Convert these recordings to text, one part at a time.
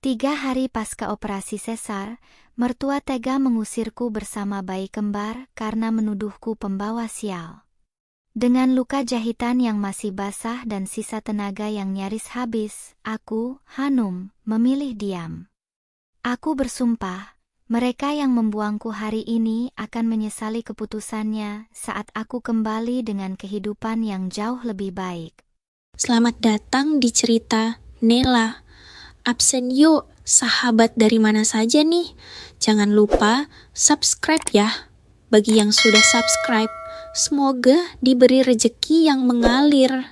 3 hari pasca operasi sesar, mertua tega mengusirku bersama bayi kembar karena menuduhku pembawa sial. Dengan luka jahitan yang masih basah dan sisa tenaga yang nyaris habis, aku, Hanum, memilih diam. Aku bersumpah, mereka yang membuangku hari ini akan menyesali keputusannya saat aku kembali dengan kehidupan yang jauh lebih baik. Selamat datang di cerita Nela. Absen yuk, sahabat dari mana saja nih? Jangan lupa subscribe ya. Bagi yang sudah subscribe, semoga diberi rejeki yang mengalir.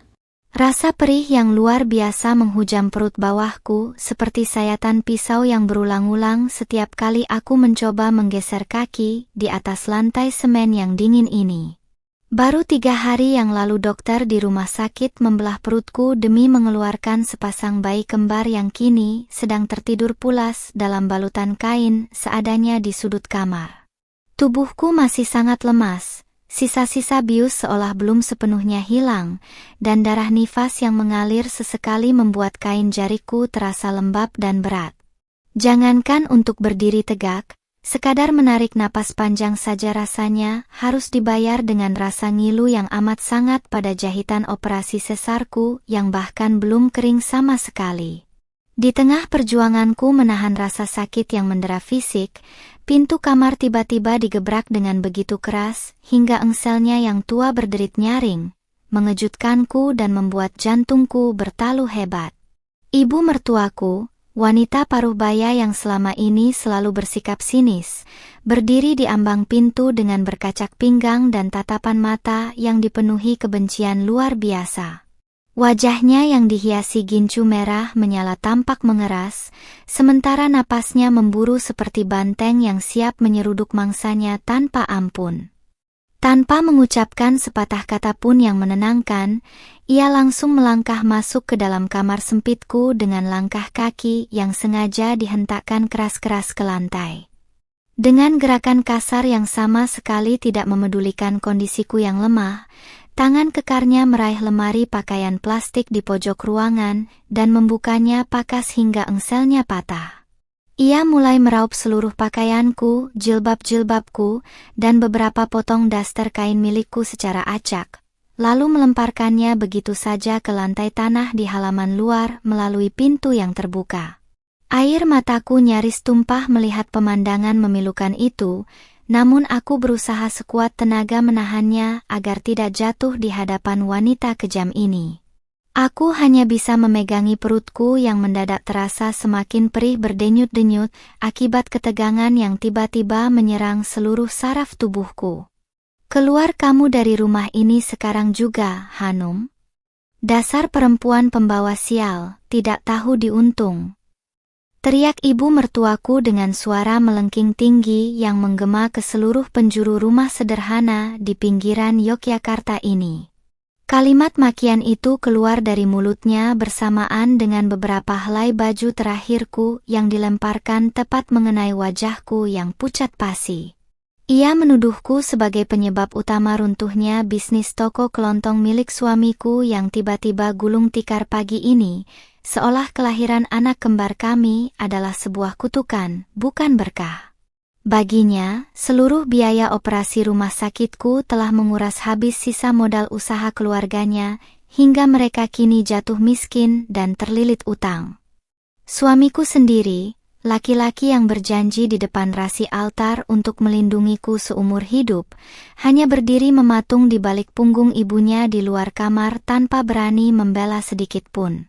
Rasa perih yang luar biasa menghujam perut bawahku seperti sayatan pisau yang berulang-ulang setiap kali aku mencoba menggeser kaki di atas lantai semen yang dingin ini. Baru 3 hari yang lalu dokter di rumah sakit membelah perutku demi mengeluarkan sepasang bayi kembar yang kini sedang tertidur pulas dalam balutan kain seadanya di sudut kamar. Tubuhku masih sangat lemas, sisa-sisa bius seolah belum sepenuhnya hilang, dan darah nifas yang mengalir sesekali membuat kain jariku terasa lembab dan berat. Jangankan untuk berdiri tegak, sekadar menarik napas panjang saja rasanya harus dibayar dengan rasa ngilu yang amat sangat pada jahitan operasi sesarku yang bahkan belum kering sama sekali. Di tengah perjuanganku menahan rasa sakit yang mendera fisik, pintu kamar tiba-tiba digebrak dengan begitu keras hingga engselnya yang tua berderit nyaring, mengejutkanku dan membuat jantungku bertalu hebat. Ibu mertuaku, wanita paruh baya yang selama ini selalu bersikap sinis, berdiri di ambang pintu dengan berkacak pinggang dan tatapan mata yang dipenuhi kebencian luar biasa. Wajahnya yang dihiasi gincu merah menyala tampak mengeras, sementara napasnya memburu seperti banteng yang siap menyeruduk mangsanya tanpa ampun. Tanpa mengucapkan sepatah kata pun yang menenangkan, ia langsung melangkah masuk ke dalam kamar sempitku dengan langkah kaki yang sengaja dihentakkan keras-keras ke lantai. Dengan gerakan kasar yang sama sekali tidak memedulikan kondisiku yang lemah, tangan kekarnya meraih lemari pakaian plastik di pojok ruangan dan membukanya pakas hingga engselnya patah. Ia mulai meraup seluruh pakaianku, jilbab-jilbabku, dan beberapa potong daster kain milikku secara acak, lalu melemparkannya begitu saja ke lantai tanah di halaman luar melalui pintu yang terbuka. Air mataku nyaris tumpah melihat pemandangan memilukan itu, namun aku berusaha sekuat tenaga menahannya agar tidak jatuh di hadapan wanita kejam ini. Aku hanya bisa memegangi perutku yang mendadak terasa semakin perih berdenyut-denyut akibat ketegangan yang tiba-tiba menyerang seluruh saraf tubuhku. Keluar kamu dari rumah ini sekarang juga, Hanum. Dasar perempuan pembawa sial, tidak tahu diuntung. Teriak ibu mertuaku dengan suara melengking tinggi yang menggema ke seluruh penjuru rumah sederhana di pinggiran Yogyakarta ini. Kalimat makian itu keluar dari mulutnya bersamaan dengan beberapa helai baju terakhirku yang dilemparkan tepat mengenai wajahku yang pucat pasi. Ia menuduhku sebagai penyebab utama runtuhnya bisnis toko kelontong milik suamiku yang tiba-tiba gulung tikar pagi ini, seolah kelahiran anak kembar kami adalah sebuah kutukan, bukan berkah. Baginya, seluruh biaya operasi rumah sakitku telah menguras habis sisa modal usaha keluarganya, hingga mereka kini jatuh miskin dan terlilit utang. Suamiku sendiri, laki-laki yang berjanji di depan rasi altar untuk melindungiku seumur hidup, hanya berdiri mematung di balik punggung ibunya di luar kamar tanpa berani membela sedikit pun.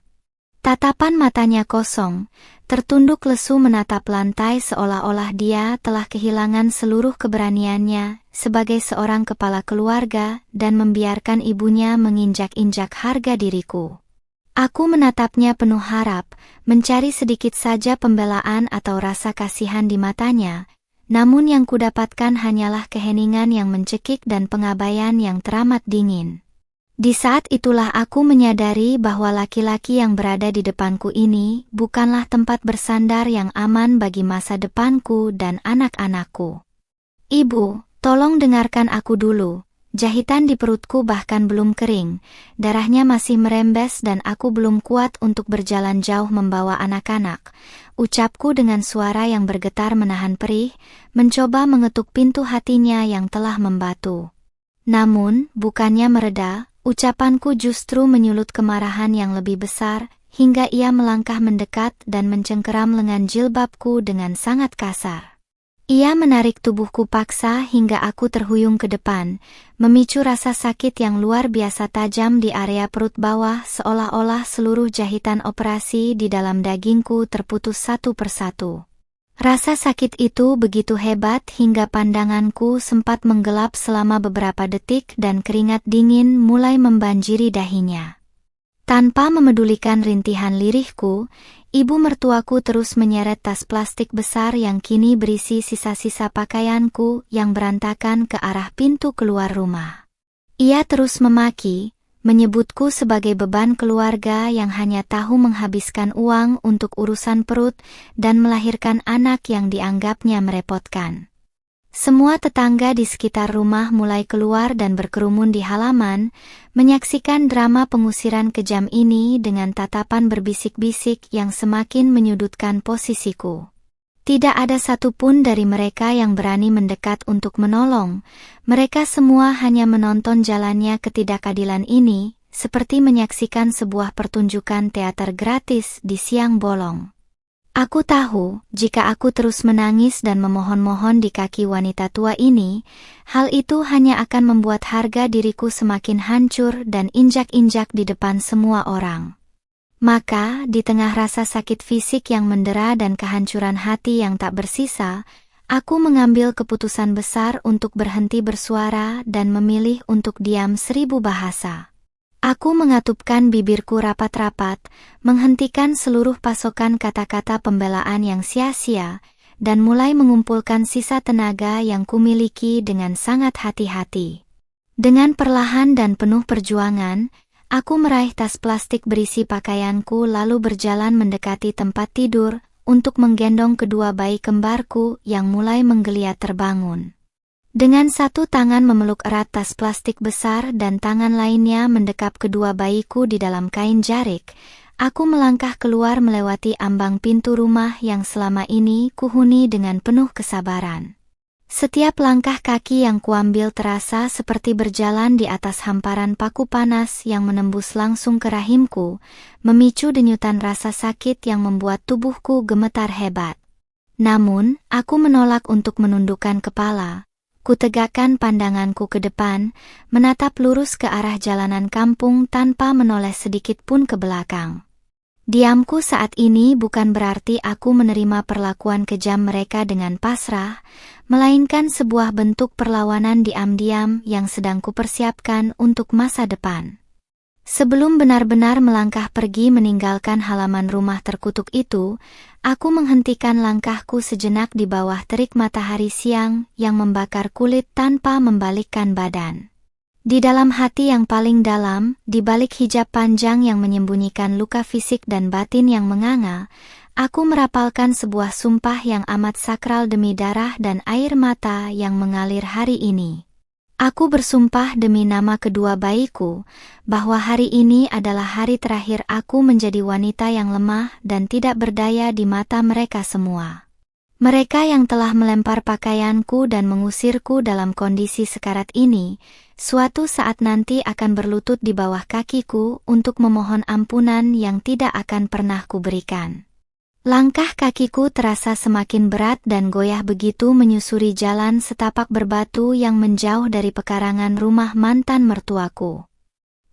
Tatapan matanya kosong, tertunduk lesu menatap lantai seolah-olah dia telah kehilangan seluruh keberaniannya sebagai seorang kepala keluarga dan membiarkan ibunya menginjak-injak harga diriku. Aku menatapnya penuh harap, mencari sedikit saja pembelaan atau rasa kasihan di matanya, namun yang kudapatkan hanyalah keheningan yang mencekik dan pengabaian yang teramat dingin. Di saat itulah aku menyadari bahwa laki-laki yang berada di depanku ini bukanlah tempat bersandar yang aman bagi masa depanku dan anak-anakku. Ibu, tolong dengarkan aku dulu, Jahitan di perutku bahkan belum kering, darahnya masih merembes dan aku belum kuat untuk berjalan jauh membawa anak-anak. Ucapku dengan suara yang bergetar menahan perih, mencoba mengetuk pintu hatinya yang telah membatu. Namun, bukannya mereda, ucapanku justru menyulut kemarahan yang lebih besar, hingga ia melangkah mendekat dan mencengkeram lengan jilbabku dengan sangat kasar. Ia menarik tubuhku paksa hingga aku terhuyung ke depan, memicu rasa sakit yang luar biasa tajam di area perut bawah seolah-olah seluruh jahitan operasi di dalam dagingku terputus satu persatu. Rasa sakit itu begitu hebat hingga pandanganku sempat menggelap selama beberapa detik dan keringat dingin mulai membanjiri dahinya. Tanpa memedulikan rintihan lirihku, ibu mertuaku terus menyeret tas plastik besar yang kini berisi sisa-sisa pakaianku yang berantakan ke arah pintu keluar rumah. Ia terus memaki, menyebutku sebagai beban keluarga yang hanya tahu menghabiskan uang untuk urusan perut dan melahirkan anak yang dianggapnya merepotkan. Semua tetangga di sekitar rumah mulai keluar dan berkerumun di halaman, menyaksikan drama pengusiran kejam ini dengan tatapan berbisik-bisik yang semakin menyudutkan posisiku. Tidak ada satupun dari mereka yang berani mendekat untuk menolong. Mereka semua hanya menonton jalannya ketidakadilan ini, seperti menyaksikan sebuah pertunjukan teater gratis di siang bolong. Aku tahu, jika aku terus menangis dan memohon-mohon di kaki wanita tua ini, hal itu hanya akan membuat harga diriku semakin hancur dan injak-injak di depan semua orang. Maka, di tengah rasa sakit fisik yang mendera dan kehancuran hati yang tak bersisa, aku mengambil keputusan besar untuk berhenti bersuara dan memilih untuk diam 1000 bahasa. Aku mengatupkan bibirku rapat-rapat, menghentikan seluruh pasokan kata-kata pembelaan yang sia-sia, dan mulai mengumpulkan sisa tenaga yang kumiliki dengan sangat hati-hati. Dengan perlahan dan penuh perjuangan, aku meraih tas plastik berisi pakaianku lalu berjalan mendekati tempat tidur untuk menggendong kedua bayi kembarku yang mulai menggeliat terbangun. Dengan satu tangan memeluk erat tas plastik besar dan tangan lainnya mendekap kedua bayiku di dalam kain jarik, aku melangkah keluar melewati ambang pintu rumah yang selama ini kuhuni dengan penuh kesabaran. Setiap langkah kaki yang kuambil terasa seperti berjalan di atas hamparan paku panas yang menembus langsung ke rahimku, memicu denyutan rasa sakit yang membuat tubuhku gemetar hebat. Namun, aku menolak untuk menundukkan kepala. Kutegakkan pandanganku ke depan, menatap lurus ke arah jalanan kampung tanpa menoleh sedikit pun ke belakang. Diamku saat ini bukan berarti aku menerima perlakuan kejam mereka dengan pasrah, melainkan sebuah bentuk perlawanan diam-diam yang sedang kupersiapkan untuk masa depan. Sebelum benar-benar melangkah pergi meninggalkan halaman rumah terkutuk itu, aku menghentikan langkahku sejenak di bawah terik matahari siang yang membakar kulit tanpa membalikkan badan. Di dalam hati yang paling dalam, di balik hijab panjang yang menyembunyikan luka fisik dan batin yang menganga, aku merapalkan sebuah sumpah yang amat sakral demi darah dan air mata yang mengalir hari ini. Aku bersumpah demi nama kedua bayiku, bahwa hari ini adalah hari terakhir aku menjadi wanita yang lemah dan tidak berdaya di mata mereka semua. Mereka yang telah melempar pakaianku dan mengusirku dalam kondisi sekarat ini, suatu saat nanti akan berlutut di bawah kakiku untuk memohon ampunan yang tidak akan pernah kuberikan. Langkah kakiku terasa semakin berat dan goyah begitu menyusuri jalan setapak berbatu yang menjauh dari pekarangan rumah mantan mertuaku.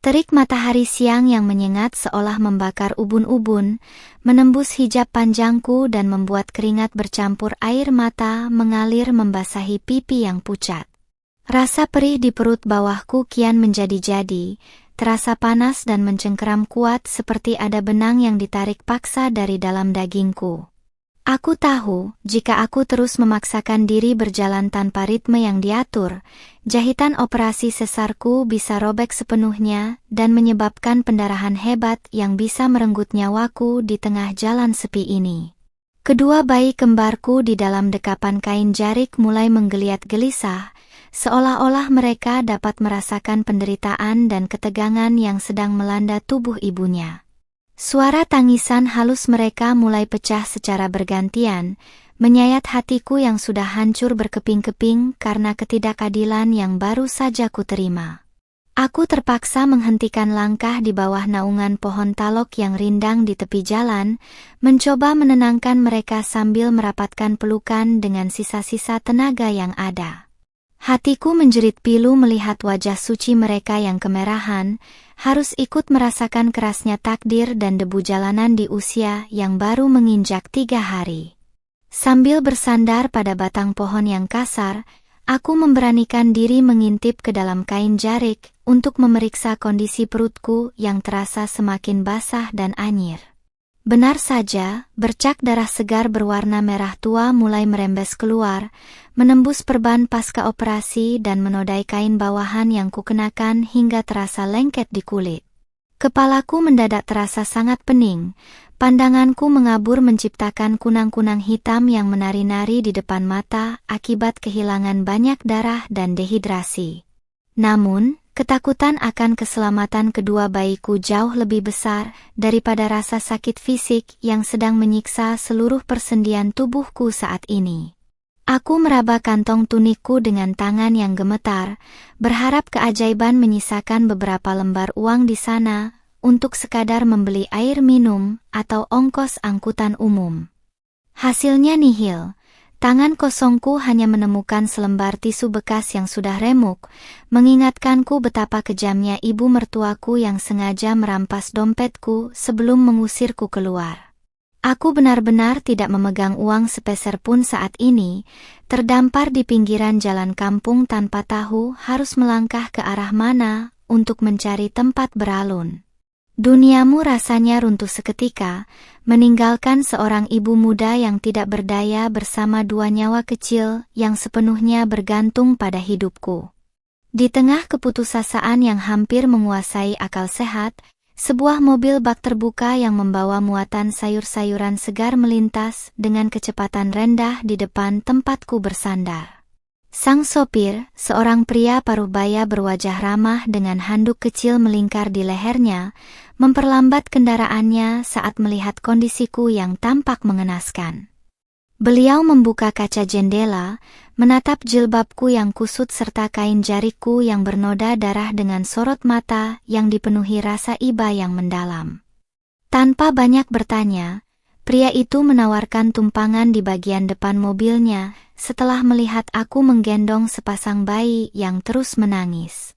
Terik matahari siang yang menyengat seolah membakar ubun-ubun, menembus hijab panjangku dan membuat keringat bercampur air mata mengalir membasahi pipi yang pucat. Rasa perih di perut bawahku kian menjadi-jadi, terasa panas dan mencengkeram kuat seperti ada benang yang ditarik paksa dari dalam dagingku. Aku tahu, jika aku terus memaksakan diri berjalan tanpa ritme yang diatur, jahitan operasi sesarku bisa robek sepenuhnya dan menyebabkan pendarahan hebat yang bisa merenggut nyawaku di tengah jalan sepi ini. Kedua bayi kembarku di dalam dekapan kain jarik mulai menggeliat gelisah, seolah-olah mereka dapat merasakan penderitaan dan ketegangan yang sedang melanda tubuh ibunya. Suara tangisan halus mereka mulai pecah secara bergantian, menyayat hatiku yang sudah hancur berkeping-keping karena ketidakadilan yang baru saja kuterima. Aku terpaksa menghentikan langkah di bawah naungan pohon talok yang rindang di tepi jalan, mencoba menenangkan mereka sambil merapatkan pelukan dengan sisa-sisa tenaga yang ada. Hatiku menjerit pilu melihat wajah suci mereka yang kemerahan, harus ikut merasakan kerasnya takdir dan debu jalanan di usia yang baru menginjak 3 hari. Sambil bersandar pada batang pohon yang kasar, aku memberanikan diri mengintip ke dalam kain jarik untuk memeriksa kondisi perutku yang terasa semakin basah dan anyir. Benar saja, bercak darah segar berwarna merah tua mulai merembes keluar, menembus perban pasca operasi dan menodai kain bawahan yang kukenakan hingga terasa lengket di kulit. Kepalaku mendadak terasa sangat pening, pandanganku mengabur menciptakan kunang-kunang hitam yang menari-nari di depan mata akibat kehilangan banyak darah dan dehidrasi. Namun, ketakutan akan keselamatan kedua bayiku jauh lebih besar daripada rasa sakit fisik yang sedang menyiksa seluruh persendian tubuhku saat ini. Aku meraba kantong tunikku dengan tangan yang gemetar, berharap keajaiban menyisakan beberapa lembar uang di sana untuk sekadar membeli air minum atau ongkos angkutan umum. Hasilnya nihil. Tangan kosongku hanya menemukan selembar tisu bekas yang sudah remuk, mengingatkanku betapa kejamnya ibu mertuaku yang sengaja merampas dompetku sebelum mengusirku keluar. Aku benar-benar tidak memegang uang sepeser pun saat ini, terdampar di pinggiran jalan kampung tanpa tahu harus melangkah ke arah mana untuk mencari tempat beralun. Duniamu rasanya runtuh seketika, meninggalkan seorang ibu muda yang tidak berdaya bersama 2 nyawa kecil yang sepenuhnya bergantung pada hidupku. Di tengah keputusasaan yang hampir menguasai akal sehat, sebuah mobil bak terbuka yang membawa muatan sayur-sayuran segar melintas dengan kecepatan rendah di depan tempatku bersandar. Sang sopir, seorang pria paruh-baya berwajah ramah dengan handuk kecil melingkar di lehernya, memperlambat kendaraannya saat melihat kondisiku yang tampak mengenaskan. Beliau membuka kaca jendela, menatap jilbabku yang kusut serta kain jarikku yang bernoda darah dengan sorot mata yang dipenuhi rasa iba yang mendalam. Tanpa banyak bertanya, pria itu menawarkan tumpangan di bagian depan mobilnya setelah melihat aku menggendong sepasang bayi yang terus menangis.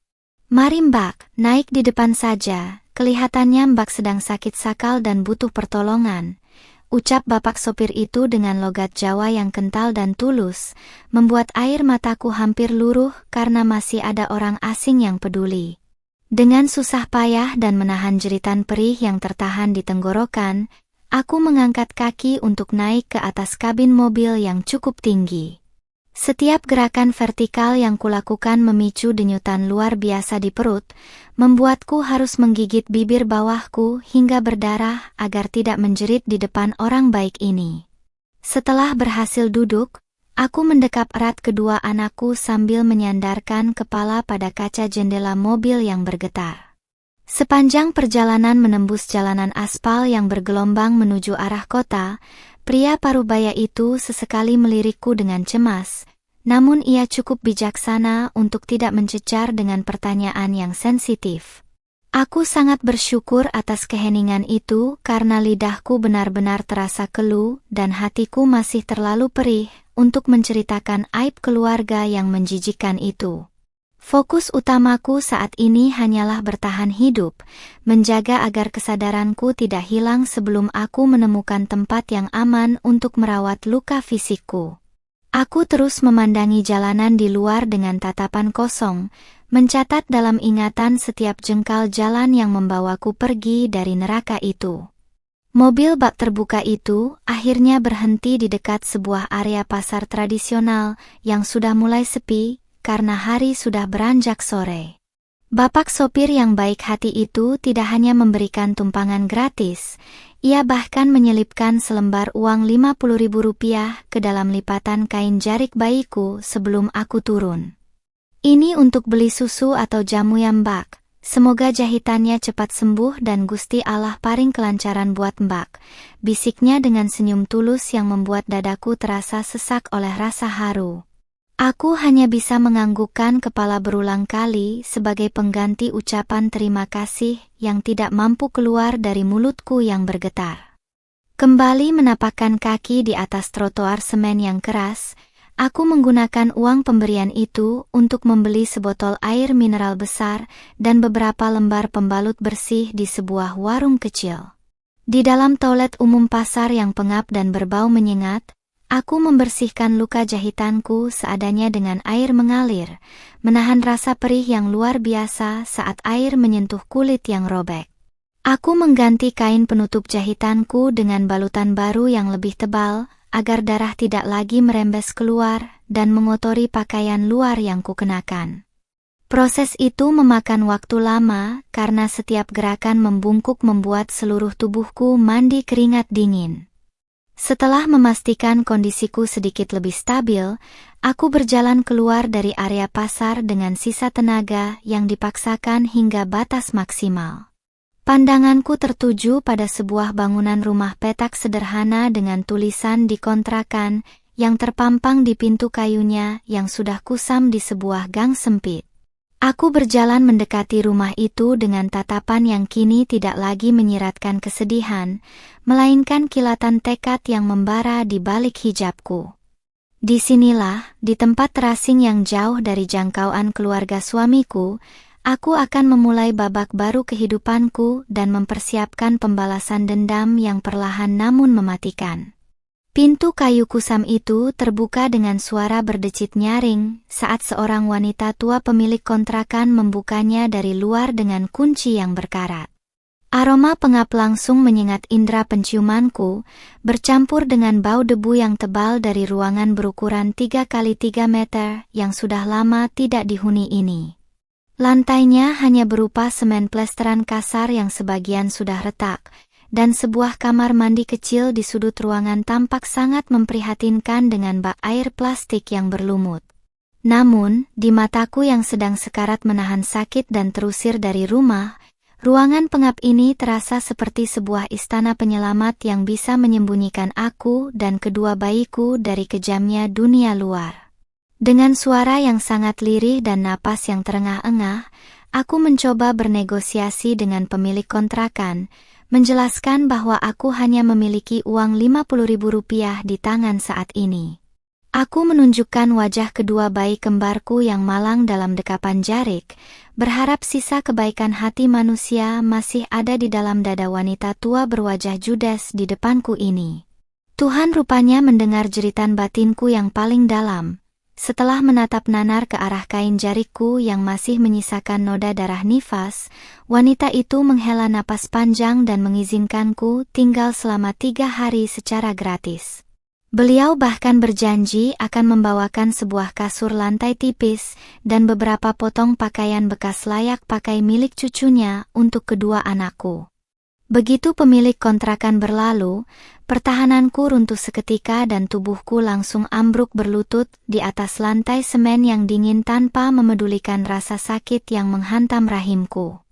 "Mari Mbak, naik di depan saja, kelihatannya Mbak sedang sakit sakal dan butuh pertolongan," ucap bapak sopir itu dengan logat Jawa yang kental dan tulus, membuat air mataku hampir luruh karena masih ada orang asing yang peduli. Dengan susah payah dan menahan jeritan perih yang tertahan di tenggorokan, aku mengangkat kaki untuk naik ke atas kabin mobil yang cukup tinggi. Setiap gerakan vertikal yang kulakukan memicu denyutan luar biasa di perut, membuatku harus menggigit bibir bawahku hingga berdarah agar tidak menjerit di depan orang baik ini. Setelah berhasil duduk, aku mendekap erat kedua anakku sambil menyandarkan kepala pada kaca jendela mobil yang bergetar. Sepanjang perjalanan menembus jalanan aspal yang bergelombang menuju arah kota, pria parubaya itu sesekali melirikku dengan cemas, namun ia cukup bijaksana untuk tidak mencecar dengan pertanyaan yang sensitif. Aku sangat bersyukur atas keheningan itu karena lidahku benar-benar terasa keluh dan hatiku masih terlalu perih untuk menceritakan aib keluarga yang menjijikkan itu. Fokus utamaku saat ini hanyalah bertahan hidup, menjaga agar kesadaranku tidak hilang sebelum aku menemukan tempat yang aman untuk merawat luka fisikku. Aku terus memandangi jalanan di luar dengan tatapan kosong, mencatat dalam ingatan setiap jengkal jalan yang membawaku pergi dari neraka itu. Mobil bak terbuka itu akhirnya berhenti di dekat sebuah area pasar tradisional yang sudah mulai sepi, karena hari sudah beranjak sore. Bapak sopir yang baik hati itu tidak hanya memberikan tumpangan gratis, ia bahkan menyelipkan selembar uang Rp50.000 ke dalam lipatan kain jarik bayiku sebelum aku turun. Ini untuk beli susu atau jamu ya Mbak. Semoga jahitannya cepat sembuh dan Gusti Allah paring kelancaran buat Mbak, bisiknya dengan senyum tulus yang membuat dadaku terasa sesak oleh rasa haru. Aku hanya bisa menganggukkan kepala berulang kali sebagai pengganti ucapan terima kasih yang tidak mampu keluar dari mulutku yang bergetar. Kembali menapakkan kaki di atas trotoar semen yang keras, aku menggunakan uang pemberian itu untuk membeli sebotol air mineral besar dan beberapa lembar pembalut bersih di sebuah warung kecil. Di dalam toilet umum pasar yang pengap dan berbau menyengat, aku membersihkan luka jahitanku seadanya dengan air mengalir, menahan rasa perih yang luar biasa saat air menyentuh kulit yang robek. Aku mengganti kain penutup jahitanku dengan balutan baru yang lebih tebal, agar darah tidak lagi merembes keluar dan mengotori pakaian luar yang kukenakan. Proses itu memakan waktu lama karena setiap gerakan membungkuk membuat seluruh tubuhku mandi keringat dingin. Setelah memastikan kondisiku sedikit lebih stabil, aku berjalan keluar dari area pasar dengan sisa tenaga yang dipaksakan hingga batas maksimal. Pandanganku tertuju pada sebuah bangunan rumah petak sederhana dengan tulisan di kontrakan yang terpampang di pintu kayunya yang sudah kusam di sebuah gang sempit. Aku berjalan mendekati rumah itu dengan tatapan yang kini tidak lagi menyiratkan kesedihan, melainkan kilatan tekad yang membara di balik hijabku. Disinilah, di tempat terasing yang jauh dari jangkauan keluarga suamiku, aku akan memulai babak baru kehidupanku dan mempersiapkan pembalasan dendam yang perlahan namun mematikan. Pintu kayu kusam itu terbuka dengan suara berdecit nyaring saat seorang wanita tua pemilik kontrakan membukanya dari luar dengan kunci yang berkarat. Aroma pengap langsung menyengat indera penciumanku, bercampur dengan bau debu yang tebal dari ruangan berukuran 3 kali 3 meter yang sudah lama tidak dihuni ini. Lantainya hanya berupa semen plesteran kasar yang sebagian sudah retak, dan sebuah kamar mandi kecil di sudut ruangan tampak sangat memprihatinkan dengan bak air plastik yang berlumut. Namun, di mataku yang sedang sekarat menahan sakit dan terusir dari rumah, ruangan pengap ini terasa seperti sebuah istana penyelamat yang bisa menyembunyikan aku dan kedua bayiku dari kejamnya dunia luar. Dengan suara yang sangat lirih dan napas yang terengah-engah, aku mencoba bernegosiasi dengan pemilik kontrakan, menjelaskan bahwa aku hanya memiliki uang Rp50.000 di tangan saat ini. Aku menunjukkan wajah kedua bayi kembarku yang malang dalam dekapan jarik, berharap sisa kebaikan hati manusia masih ada di dalam dada wanita tua berwajah judes di depanku ini. Tuhan rupanya mendengar jeritan batinku yang paling dalam. Setelah menatap nanar ke arah kain jarikku yang masih menyisakan noda darah nifas, wanita itu menghela napas panjang dan mengizinkanku tinggal selama 3 hari secara gratis. Beliau bahkan berjanji akan membawakan sebuah kasur lantai tipis dan beberapa potong pakaian bekas layak pakai milik cucunya untuk kedua anakku. Begitu pemilik kontrakan berlalu, pertahananku runtuh seketika dan tubuhku langsung ambruk berlutut di atas lantai semen yang dingin tanpa memedulikan rasa sakit yang menghantam rahimku.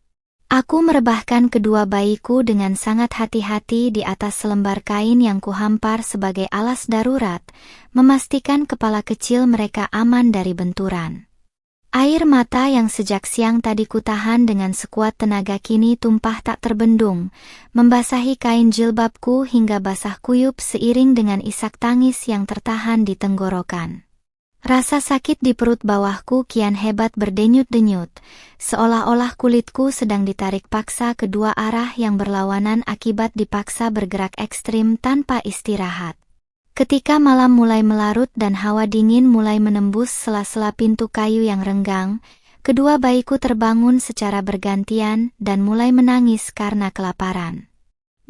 Aku merebahkan kedua bayiku dengan sangat hati-hati di atas selembar kain yang kuhampar sebagai alas darurat, memastikan kepala kecil mereka aman dari benturan. Air mata yang sejak siang tadi kutahan dengan sekuat tenaga kini tumpah tak terbendung, membasahi kain jilbabku hingga basah kuyup seiring dengan isak tangis yang tertahan di tenggorokan. Rasa sakit di perut bawahku kian hebat berdenyut-denyut, seolah-olah kulitku sedang ditarik paksa kedua arah yang berlawanan akibat dipaksa bergerak ekstrim tanpa istirahat. Ketika malam mulai melarut dan hawa dingin mulai menembus sela-sela pintu kayu yang renggang, kedua bayiku terbangun secara bergantian dan mulai menangis karena kelaparan.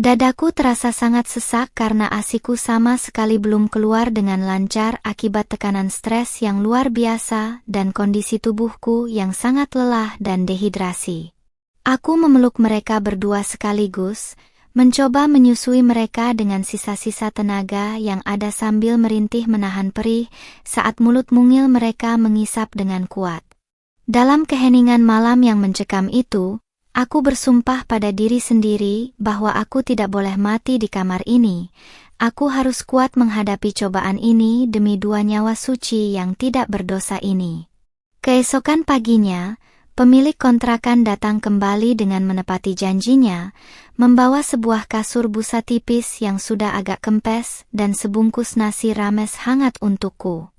Dadaku terasa sangat sesak karena ASIku sama sekali belum keluar dengan lancar akibat tekanan stres yang luar biasa dan kondisi tubuhku yang sangat lelah dan dehidrasi. Aku memeluk mereka berdua sekaligus, mencoba menyusui mereka dengan sisa-sisa tenaga yang ada sambil merintih menahan perih saat mulut mungil mereka mengisap dengan kuat. Dalam keheningan malam yang mencekam itu, aku bersumpah pada diri sendiri bahwa aku tidak boleh mati di kamar ini. Aku harus kuat menghadapi cobaan ini demi 2 nyawa suci yang tidak berdosa ini. Keesokan paginya, pemilik kontrakan datang kembali dengan menepati janjinya, membawa sebuah kasur busa tipis yang sudah agak kempes dan sebungkus nasi rames hangat untukku.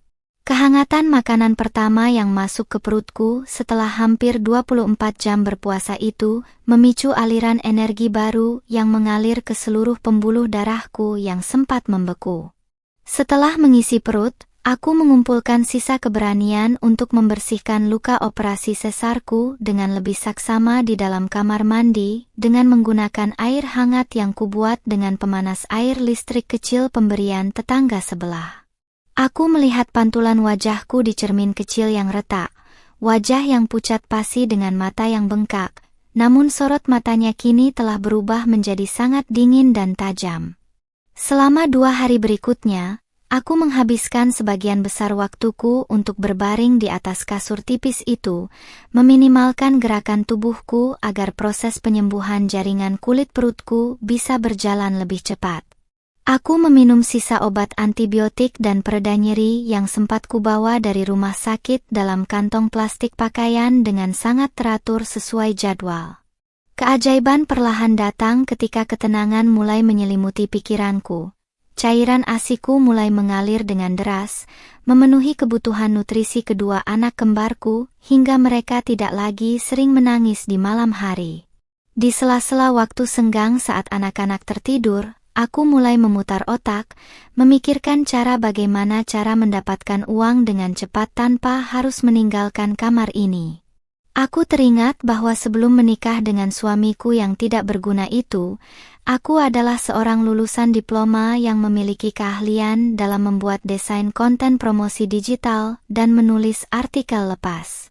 Kehangatan makanan pertama yang masuk ke perutku setelah hampir 24 jam berpuasa itu memicu aliran energi baru yang mengalir ke seluruh pembuluh darahku yang sempat membeku. Setelah mengisi perut, aku mengumpulkan sisa keberanian untuk membersihkan luka operasi sesarku dengan lebih saksama di dalam kamar mandi dengan menggunakan air hangat yang kubuat dengan pemanas air listrik kecil pemberian tetangga sebelah. Aku melihat pantulan wajahku di cermin kecil yang retak, wajah yang pucat pasi dengan mata yang bengkak, namun sorot matanya kini telah berubah menjadi sangat dingin dan tajam. Selama 2 hari berikutnya, aku menghabiskan sebagian besar waktuku untuk berbaring di atas kasur tipis itu, meminimalkan gerakan tubuhku agar proses penyembuhan jaringan kulit perutku bisa berjalan lebih cepat. Aku meminum sisa obat antibiotik dan pereda nyeri yang sempat kubawa dari rumah sakit dalam kantong plastik pakaian dengan sangat teratur sesuai jadwal. Keajaiban perlahan datang ketika ketenangan mulai menyelimuti pikiranku. Cairan ASIku mulai mengalir dengan deras, memenuhi kebutuhan nutrisi kedua anak kembarku hingga mereka tidak lagi sering menangis di malam hari. Di sela-sela waktu senggang saat anak-anak tertidur, aku mulai memutar otak, memikirkan bagaimana cara mendapatkan uang dengan cepat tanpa harus meninggalkan kamar ini. Aku teringat bahwa sebelum menikah dengan suamiku yang tidak berguna itu, aku adalah seorang lulusan diploma yang memiliki keahlian dalam membuat desain konten promosi digital dan menulis artikel lepas.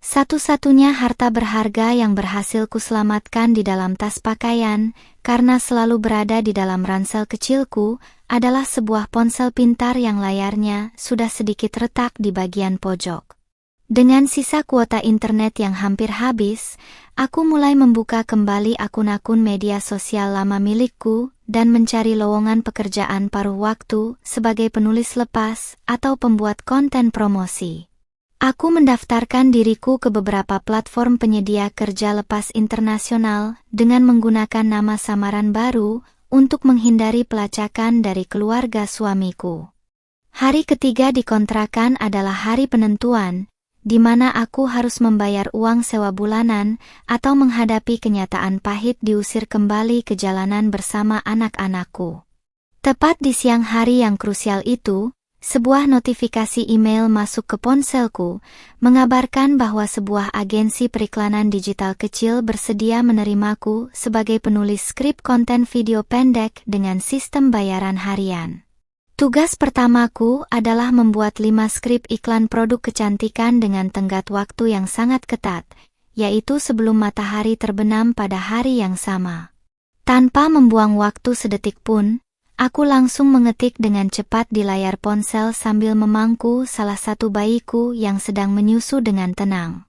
Satu-satunya harta berharga yang berhasil kuselamatkan di dalam tas pakaian, karena selalu berada di dalam ransel kecilku, adalah sebuah ponsel pintar yang layarnya sudah sedikit retak di bagian pojok. Dengan sisa kuota internet yang hampir habis, aku mulai membuka kembali akun-akun media sosial lama milikku dan mencari lowongan pekerjaan paruh waktu sebagai penulis lepas atau pembuat konten promosi. Aku mendaftarkan diriku ke beberapa platform penyedia kerja lepas internasional dengan menggunakan nama samaran baru untuk menghindari pelacakan dari keluarga suamiku. Hari ketiga di kontrakan adalah hari penentuan, di mana aku harus membayar uang sewa bulanan atau menghadapi kenyataan pahit diusir kembali ke jalanan bersama anak-anakku. Tepat di siang hari yang krusial itu, sebuah notifikasi email masuk ke ponselku, mengabarkan bahwa sebuah agensi periklanan digital kecil bersedia menerimaku sebagai penulis skrip konten video pendek dengan sistem bayaran harian. Tugas pertamaku adalah membuat 5 skrip iklan produk kecantikan dengan tenggat waktu yang sangat ketat, yaitu sebelum matahari terbenam pada hari yang sama. Tanpa membuang waktu sedetik pun, aku langsung mengetik dengan cepat di layar ponsel sambil memangku salah satu bayiku yang sedang menyusu dengan tenang.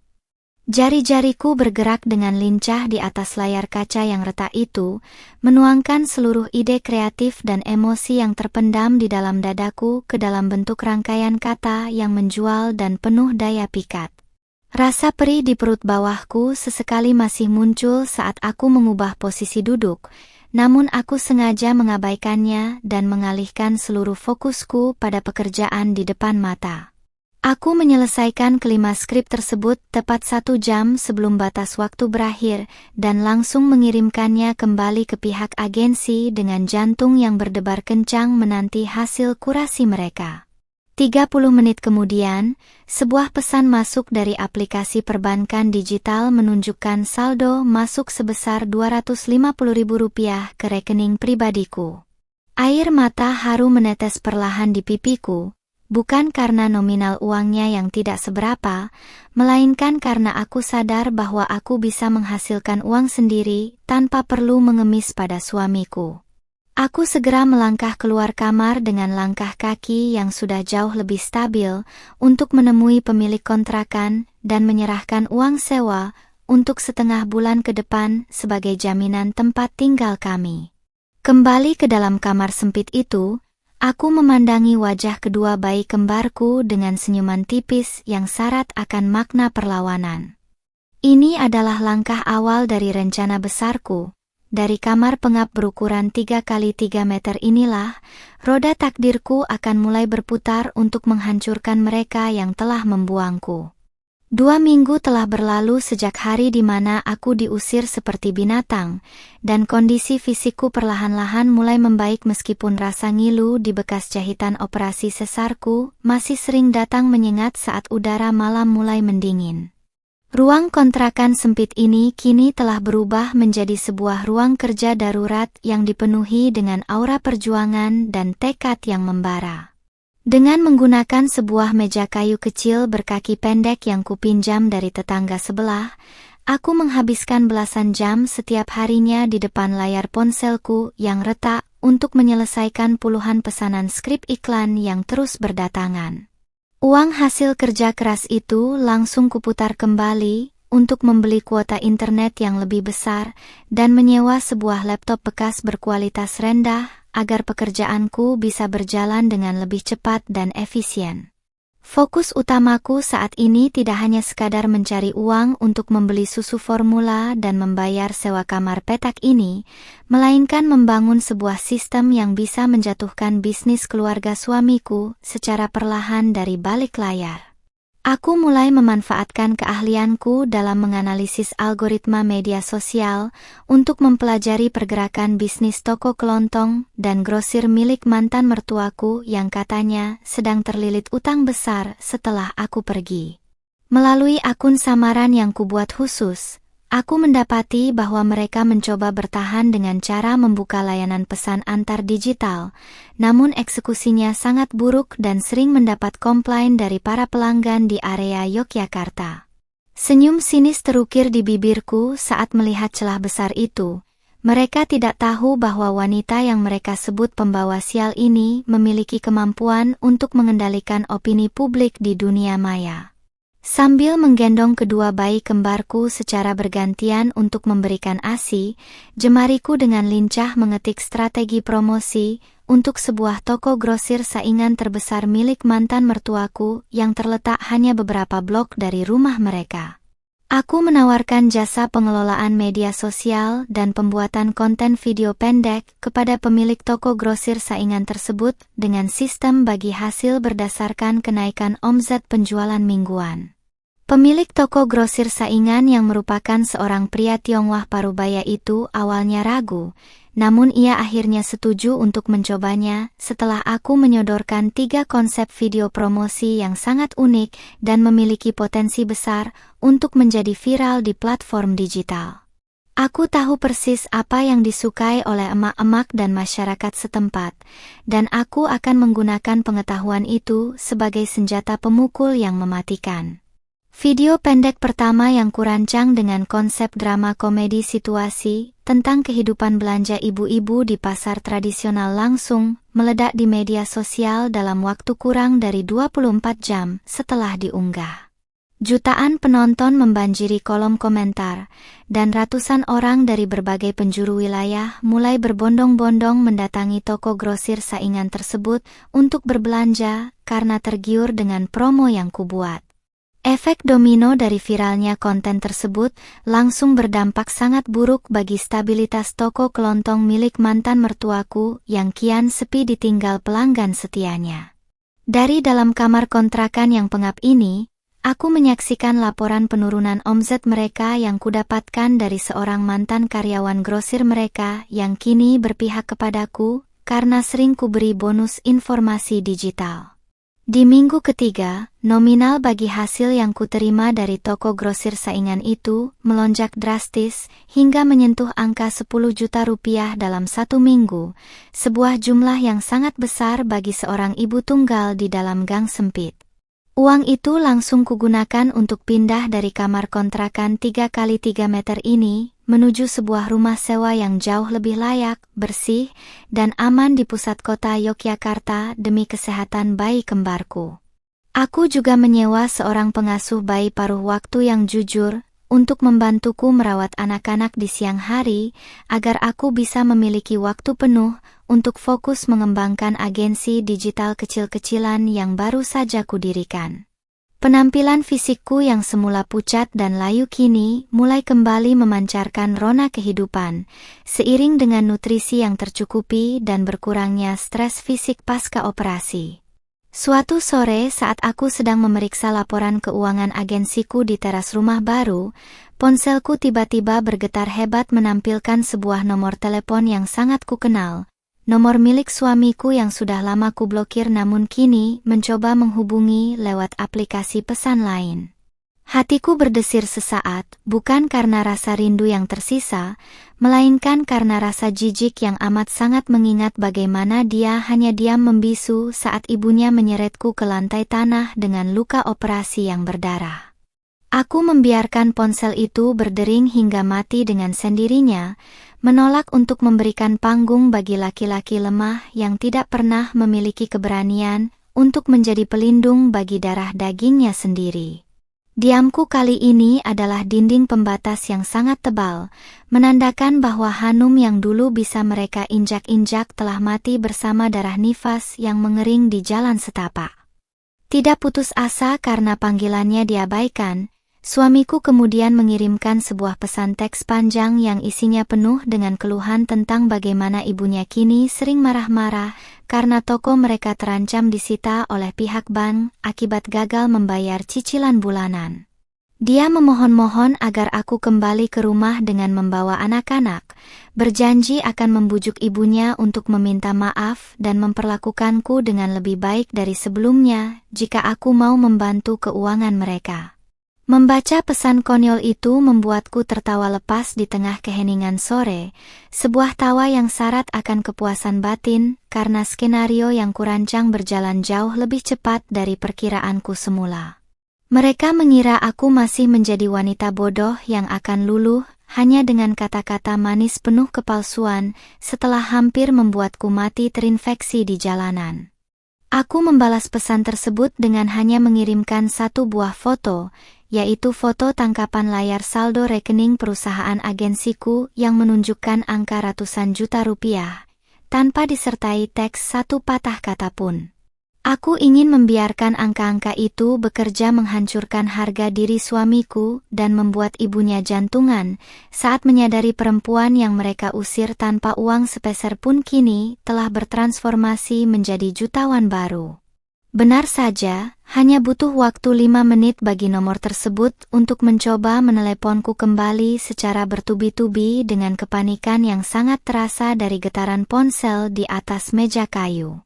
Jari-jariku bergerak dengan lincah di atas layar kaca yang retak itu, menuangkan seluruh ide kreatif dan emosi yang terpendam di dalam dadaku ke dalam bentuk rangkaian kata yang menjual dan penuh daya pikat. Rasa perih di perut bawahku sesekali masih muncul saat aku mengubah posisi duduk, namun aku sengaja mengabaikannya dan mengalihkan seluruh fokusku pada pekerjaan di depan mata. Aku menyelesaikan kelima skrip tersebut tepat 1 jam sebelum batas waktu berakhir dan langsung mengirimkannya kembali ke pihak agensi dengan jantung yang berdebar kencang menanti hasil kurasi mereka. 30 menit kemudian, sebuah pesan masuk dari aplikasi perbankan digital menunjukkan saldo masuk sebesar Rp250.000 ke rekening pribadiku. Air mata haru menetes perlahan di pipiku, bukan karena nominal uangnya yang tidak seberapa, melainkan karena aku sadar bahwa aku bisa menghasilkan uang sendiri tanpa perlu mengemis pada suamiku. Aku segera melangkah keluar kamar dengan langkah kaki yang sudah jauh lebih stabil untuk menemui pemilik kontrakan dan menyerahkan uang sewa untuk setengah bulan ke depan sebagai jaminan tempat tinggal kami. Kembali ke dalam kamar sempit itu, aku memandangi wajah kedua bayi kembarku dengan senyuman tipis yang syarat akan makna perlawanan. Ini adalah langkah awal dari rencana besarku. Dari kamar pengap berukuran 3x3 meter inilah, roda takdirku akan mulai berputar untuk menghancurkan mereka yang telah membuangku. 2 minggu telah berlalu sejak hari di mana aku diusir seperti binatang, dan kondisi fisikku perlahan-lahan mulai membaik meskipun rasa ngilu di bekas jahitan operasi sesarku masih sering datang menyengat saat udara malam mulai mendingin. Ruang kontrakan sempit ini kini telah berubah menjadi sebuah ruang kerja darurat yang dipenuhi dengan aura perjuangan dan tekad yang membara. Dengan menggunakan sebuah meja kayu kecil berkaki pendek yang kupinjam dari tetangga sebelah, aku menghabiskan belasan jam setiap harinya di depan layar ponselku yang retak untuk menyelesaikan puluhan pesanan skrip iklan yang terus berdatangan. Uang hasil kerja keras itu langsung kuputar kembali untuk membeli kuota internet yang lebih besar dan menyewa sebuah laptop bekas berkualitas rendah agar pekerjaanku bisa berjalan dengan lebih cepat dan efisien. Fokus utamaku saat ini tidak hanya sekadar mencari uang untuk membeli susu formula dan membayar sewa kamar petak ini, melainkan membangun sebuah sistem yang bisa menjatuhkan bisnis keluarga suamiku secara perlahan dari balik layar. Aku mulai memanfaatkan keahlianku dalam menganalisis algoritma media sosial untuk mempelajari pergerakan bisnis toko kelontong dan grosir milik mantan mertuaku yang katanya sedang terlilit utang besar setelah aku pergi. Melalui akun samaran yang kubuat khusus, aku mendapati bahwa mereka mencoba bertahan dengan cara membuka layanan pesan antar digital, namun eksekusinya sangat buruk dan sering mendapat komplain dari para pelanggan di area Yogyakarta. Senyum sinis terukir di bibirku saat melihat celah besar itu. Mereka tidak tahu bahwa wanita yang mereka sebut pembawa sial ini memiliki kemampuan untuk mengendalikan opini publik di dunia maya. Sambil menggendong kedua bayi kembarku secara bergantian untuk memberikan ASI, jemariku dengan lincah mengetik strategi promosi untuk sebuah toko grosir saingan terbesar milik mantan mertuaku yang terletak hanya beberapa blok dari rumah mereka. Aku menawarkan jasa pengelolaan media sosial dan pembuatan konten video pendek kepada pemilik toko grosir saingan tersebut dengan sistem bagi hasil berdasarkan kenaikan omzet penjualan mingguan. Pemilik toko grosir saingan yang merupakan seorang pria Tionghoa Parubaya itu awalnya ragu, namun ia akhirnya setuju untuk mencobanya setelah aku menyodorkan 3 konsep video promosi yang sangat unik dan memiliki potensi besar untuk menjadi viral di platform digital. Aku tahu persis apa yang disukai oleh emak-emak dan masyarakat setempat, dan aku akan menggunakan pengetahuan itu sebagai senjata pemukul yang mematikan. Video pendek pertama yang kurancang dengan konsep drama komedi situasi tentang kehidupan belanja ibu-ibu di pasar tradisional langsung meledak di media sosial dalam waktu kurang dari 24 jam setelah diunggah. Jutaan penonton membanjiri kolom komentar, dan ratusan orang dari berbagai penjuru wilayah mulai berbondong-bondong mendatangi toko grosir saingan tersebut untuk berbelanja karena tergiur dengan promo yang kubuat. Efek domino dari viralnya konten tersebut langsung berdampak sangat buruk bagi stabilitas toko kelontong milik mantan mertuaku yang kian sepi ditinggal pelanggan setianya. Dari dalam kamar kontrakan yang pengap ini, aku menyaksikan laporan penurunan omzet mereka yang kudapatkan dari seorang mantan karyawan grosir mereka yang kini berpihak kepadaku karena sering kuberi bonus informasi digital. Di minggu ketiga, nominal bagi hasil yang kuterima dari toko grosir saingan itu melonjak drastis hingga menyentuh angka 10 juta rupiah dalam 1 minggu, sebuah jumlah yang sangat besar bagi seorang ibu tunggal di dalam gang sempit. Uang itu langsung kugunakan untuk pindah dari kamar kontrakan 3x3 meter ini menuju sebuah rumah sewa yang jauh lebih layak, bersih, dan aman di pusat kota Yogyakarta demi kesehatan bayi kembarku. Aku juga menyewa seorang pengasuh bayi paruh waktu yang jujur, untuk membantuku merawat anak-anak di siang hari, agar aku bisa memiliki waktu penuh, untuk fokus mengembangkan agensi digital kecil-kecilan yang baru saja kudirikan. Penampilan fisikku yang semula pucat dan layu kini mulai kembali memancarkan rona kehidupan, seiring dengan nutrisi yang tercukupi dan berkurangnya stres fisik pasca operasi. Suatu sore saat aku sedang memeriksa laporan keuangan agensiku di teras rumah baru, ponselku tiba-tiba bergetar hebat menampilkan sebuah nomor telepon yang sangat kukenal. Nomor milik suamiku yang sudah lama kublokir namun kini mencoba menghubungi lewat aplikasi pesan lain. Hatiku berdesir sesaat, bukan karena rasa rindu yang tersisa, melainkan karena rasa jijik yang amat sangat mengingat bagaimana dia hanya diam membisu saat ibunya menyeretku ke lantai tanah dengan luka operasi yang berdarah. Aku membiarkan ponsel itu berdering hingga mati dengan sendirinya, menolak untuk memberikan panggung bagi laki-laki lemah yang tidak pernah memiliki keberanian untuk menjadi pelindung bagi darah dagingnya sendiri. Diamku kali ini adalah dinding pembatas yang sangat tebal, menandakan bahwa Hanum yang dulu bisa mereka injak-injak telah mati bersama darah nifas yang mengering di jalan setapak. Tidak putus asa karena panggilannya diabaikan, suamiku kemudian mengirimkan sebuah pesan teks panjang yang isinya penuh dengan keluhan tentang bagaimana ibunya kini sering marah-marah karena toko mereka terancam disita oleh pihak bank akibat gagal membayar cicilan bulanan. Dia memohon-mohon agar aku kembali ke rumah dengan membawa anak-anak, berjanji akan membujuk ibunya untuk meminta maaf dan memperlakukanku dengan lebih baik dari sebelumnya jika aku mau membantu keuangan mereka. Membaca pesan konyol itu membuatku tertawa lepas di tengah keheningan sore, sebuah tawa yang syarat akan kepuasan batin karena skenario yang kurancang berjalan jauh lebih cepat dari perkiraanku semula. Mereka mengira aku masih menjadi wanita bodoh yang akan luluh hanya dengan kata-kata manis penuh kepalsuan setelah hampir membuatku mati terinfeksi di jalanan. Aku membalas pesan tersebut dengan hanya mengirimkan satu buah foto, yaitu foto tangkapan layar saldo rekening perusahaan agensiku yang menunjukkan angka ratusan juta rupiah, tanpa disertai teks satu patah kata pun. Aku ingin membiarkan angka-angka itu bekerja menghancurkan harga diri suamiku dan membuat ibunya jantungan saat menyadari perempuan yang mereka usir tanpa uang sepeser pun kini telah bertransformasi menjadi jutawan baru. Benar saja, hanya butuh waktu 5 menit bagi nomor tersebut untuk mencoba meneleponku kembali secara bertubi-tubi dengan kepanikan yang sangat terasa dari getaran ponsel di atas meja kayu.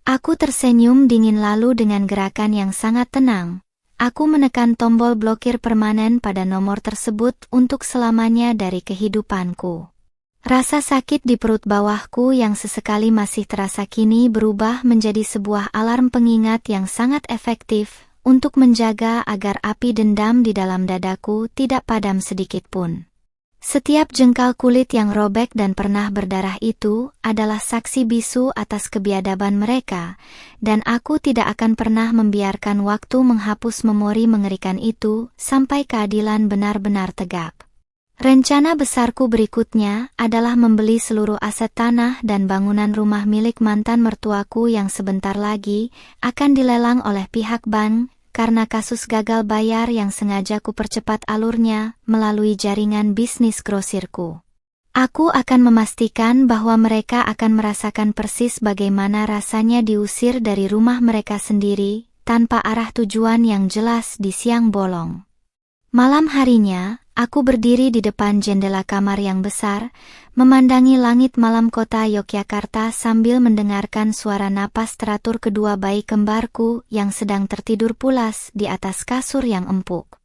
Aku tersenyum dingin lalu dengan gerakan yang sangat tenang, aku menekan tombol blokir permanen pada nomor tersebut untuk selamanya dari kehidupanku. Rasa sakit di perut bawahku yang sesekali masih terasa kini berubah menjadi sebuah alarm pengingat yang sangat efektif untuk menjaga agar api dendam di dalam dadaku tidak padam sedikit pun. Setiap jengkal kulit yang robek dan pernah berdarah itu adalah saksi bisu atas kebiadaban mereka, dan aku tidak akan pernah membiarkan waktu menghapus memori mengerikan itu sampai keadilan benar-benar tegak. Rencana besarku berikutnya adalah membeli seluruh aset tanah dan bangunan rumah milik mantan mertuaku yang sebentar lagi akan dilelang oleh pihak bank, karena kasus gagal bayar yang sengaja kupercepat alurnya melalui jaringan bisnis grosirku. Aku akan memastikan bahwa mereka akan merasakan persis bagaimana rasanya diusir dari rumah mereka sendiri, tanpa arah tujuan yang jelas di siang bolong. Malam harinya, aku berdiri di depan jendela kamar yang besar, memandangi langit malam kota Yogyakarta sambil mendengarkan suara napas teratur kedua bayi kembarku yang sedang tertidur pulas di atas kasur yang empuk.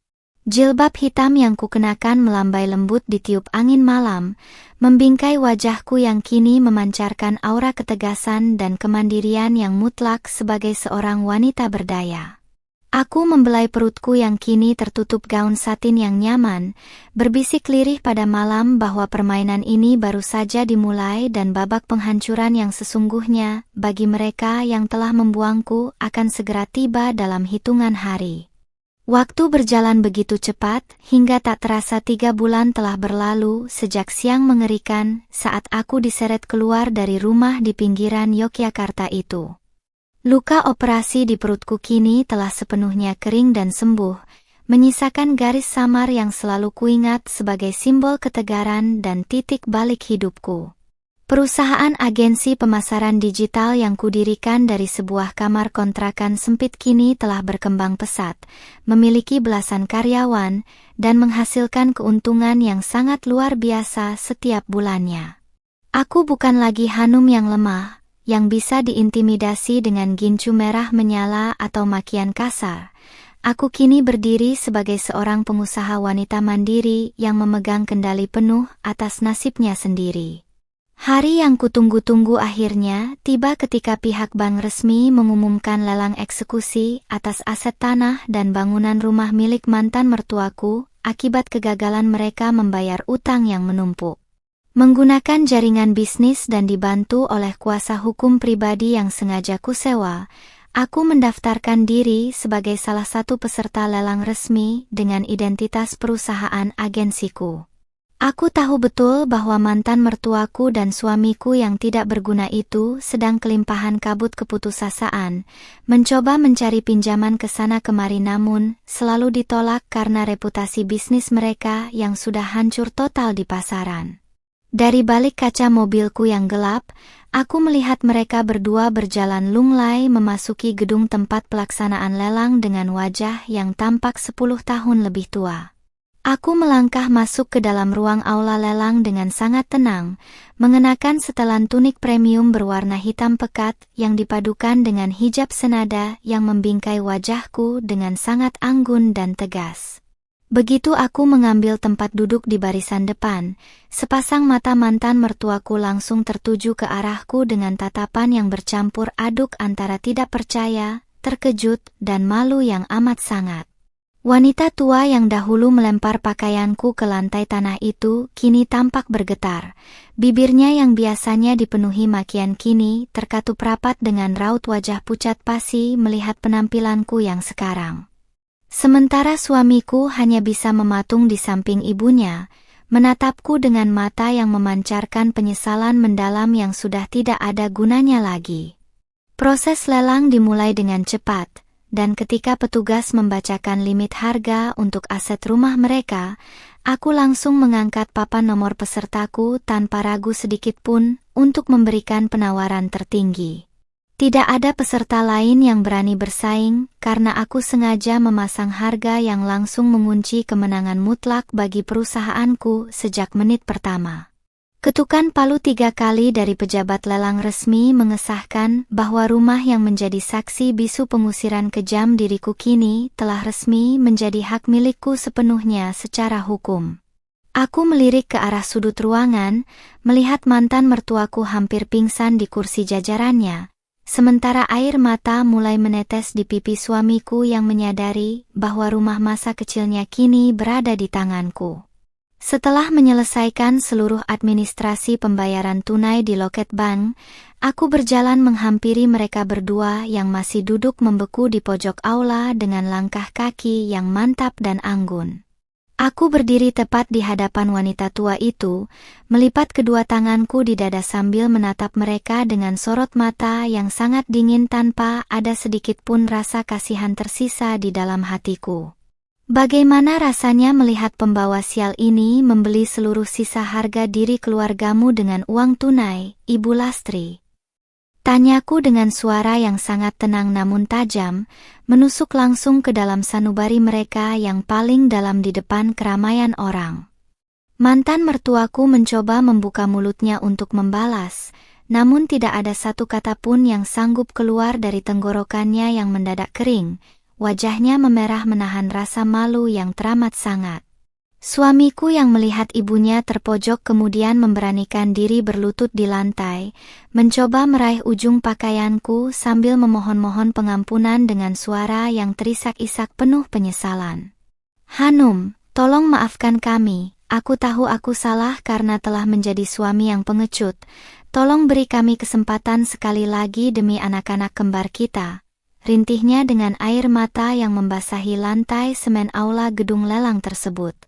Jilbab hitam yang kukenakan melambai lembut ditiup angin malam, membingkai wajahku yang kini memancarkan aura ketegasan dan kemandirian yang mutlak sebagai seorang wanita berdaya. Aku membelai perutku yang kini tertutup gaun satin yang nyaman, berbisik lirih pada malam bahwa permainan ini baru saja dimulai dan babak penghancuran yang sesungguhnya bagi mereka yang telah membuangku akan segera tiba dalam hitungan hari. Waktu berjalan begitu cepat, hingga tak terasa 3 bulan telah berlalu sejak siang mengerikan saat aku diseret keluar dari rumah di pinggiran Yogyakarta itu. Luka operasi di perutku kini telah sepenuhnya kering dan sembuh, menyisakan garis samar yang selalu kuingat sebagai simbol ketegaran dan titik balik hidupku. Perusahaan agensi pemasaran digital yang kudirikan dari sebuah kamar kontrakan sempit kini telah berkembang pesat, memiliki belasan karyawan, dan menghasilkan keuntungan yang sangat luar biasa setiap bulannya. Aku bukan lagi Hanum yang lemah, yang bisa diintimidasi dengan gincu merah menyala atau makian kasar. Aku kini berdiri sebagai seorang pengusaha wanita mandiri yang memegang kendali penuh atas nasibnya sendiri. Hari yang kutunggu-tunggu akhirnya tiba ketika pihak bank resmi mengumumkan lelang eksekusi atas aset tanah dan bangunan rumah milik mantan mertuaku akibat kegagalan mereka membayar utang yang menumpuk. Menggunakan jaringan bisnis dan dibantu oleh kuasa hukum pribadi yang sengaja kusewa, aku mendaftarkan diri sebagai salah satu peserta lelang resmi dengan identitas perusahaan agensiku. Aku tahu betul bahwa mantan mertuaku dan suamiku yang tidak berguna itu sedang kelimpahan kabut keputusasaan, mencoba mencari pinjaman ke sana kemari namun selalu ditolak karena reputasi bisnis mereka yang sudah hancur total di pasaran. Dari balik kaca mobilku yang gelap, aku melihat mereka berdua berjalan lunglai memasuki gedung tempat pelaksanaan lelang dengan wajah yang tampak 10 tahun lebih tua. Aku melangkah masuk ke dalam ruang aula lelang dengan sangat tenang, mengenakan setelan tunik premium berwarna hitam pekat yang dipadukan dengan hijab senada yang membingkai wajahku dengan sangat anggun dan tegas. Begitu aku mengambil tempat duduk di barisan depan, sepasang mata mantan mertuaku langsung tertuju ke arahku dengan tatapan yang bercampur aduk antara tidak percaya, terkejut, dan malu yang amat sangat. Wanita tua yang dahulu melempar pakaianku ke lantai tanah itu kini tampak bergetar. Bibirnya yang biasanya dipenuhi makian kini terkatup rapat dengan raut wajah pucat pasi melihat penampilanku yang sekarang. Sementara suamiku hanya bisa mematung di samping ibunya, menatapku dengan mata yang memancarkan penyesalan mendalam yang sudah tidak ada gunanya lagi. Proses lelang dimulai dengan cepat, dan ketika petugas membacakan limit harga untuk aset rumah mereka, aku langsung mengangkat papan nomor pesertaku tanpa ragu sedikit pun untuk memberikan penawaran tertinggi. Tidak ada peserta lain yang berani bersaing, karena aku sengaja memasang harga yang langsung mengunci kemenangan mutlak bagi perusahaanku sejak menit pertama. Ketukan palu 3 kali dari pejabat lelang resmi mengesahkan bahwa rumah yang menjadi saksi bisu pengusiran kejam diriku kini telah resmi menjadi hak milikku sepenuhnya secara hukum. Aku melirik ke arah sudut ruangan, melihat mantan mertuaku hampir pingsan di kursi jajarannya. Sementara air mata mulai menetes di pipi suamiku yang menyadari bahwa rumah masa kecilnya kini berada di tanganku. Setelah menyelesaikan seluruh administrasi pembayaran tunai di loket bank, aku berjalan menghampiri mereka berdua yang masih duduk membeku di pojok aula dengan langkah kaki yang mantap dan anggun. Aku berdiri tepat di hadapan wanita tua itu, melipat kedua tanganku di dada sambil menatap mereka dengan sorot mata yang sangat dingin tanpa ada sedikit pun rasa kasihan tersisa di dalam hatiku. Bagaimana rasanya melihat pembawa sial ini membeli seluruh sisa harga diri keluargamu dengan uang tunai, Ibu Lastri? Tanyaku dengan suara yang sangat tenang namun tajam, menusuk langsung ke dalam sanubari mereka yang paling dalam di depan keramaian orang. Mantan mertuaku mencoba membuka mulutnya untuk membalas, namun tidak ada satu kata pun yang sanggup keluar dari tenggorokannya yang mendadak kering. Wajahnya memerah menahan rasa malu yang teramat sangat. Suamiku yang melihat ibunya terpojok kemudian memberanikan diri berlutut di lantai, mencoba meraih ujung pakaianku sambil memohon-mohon pengampunan dengan suara yang terisak-isak penuh penyesalan. "Hanum, tolong maafkan kami, aku tahu aku salah karena telah menjadi suami yang pengecut. Tolong beri kami kesempatan sekali lagi demi anak-anak kembar kita," rintihnya dengan air mata yang membasahi lantai semen aula gedung lelang tersebut.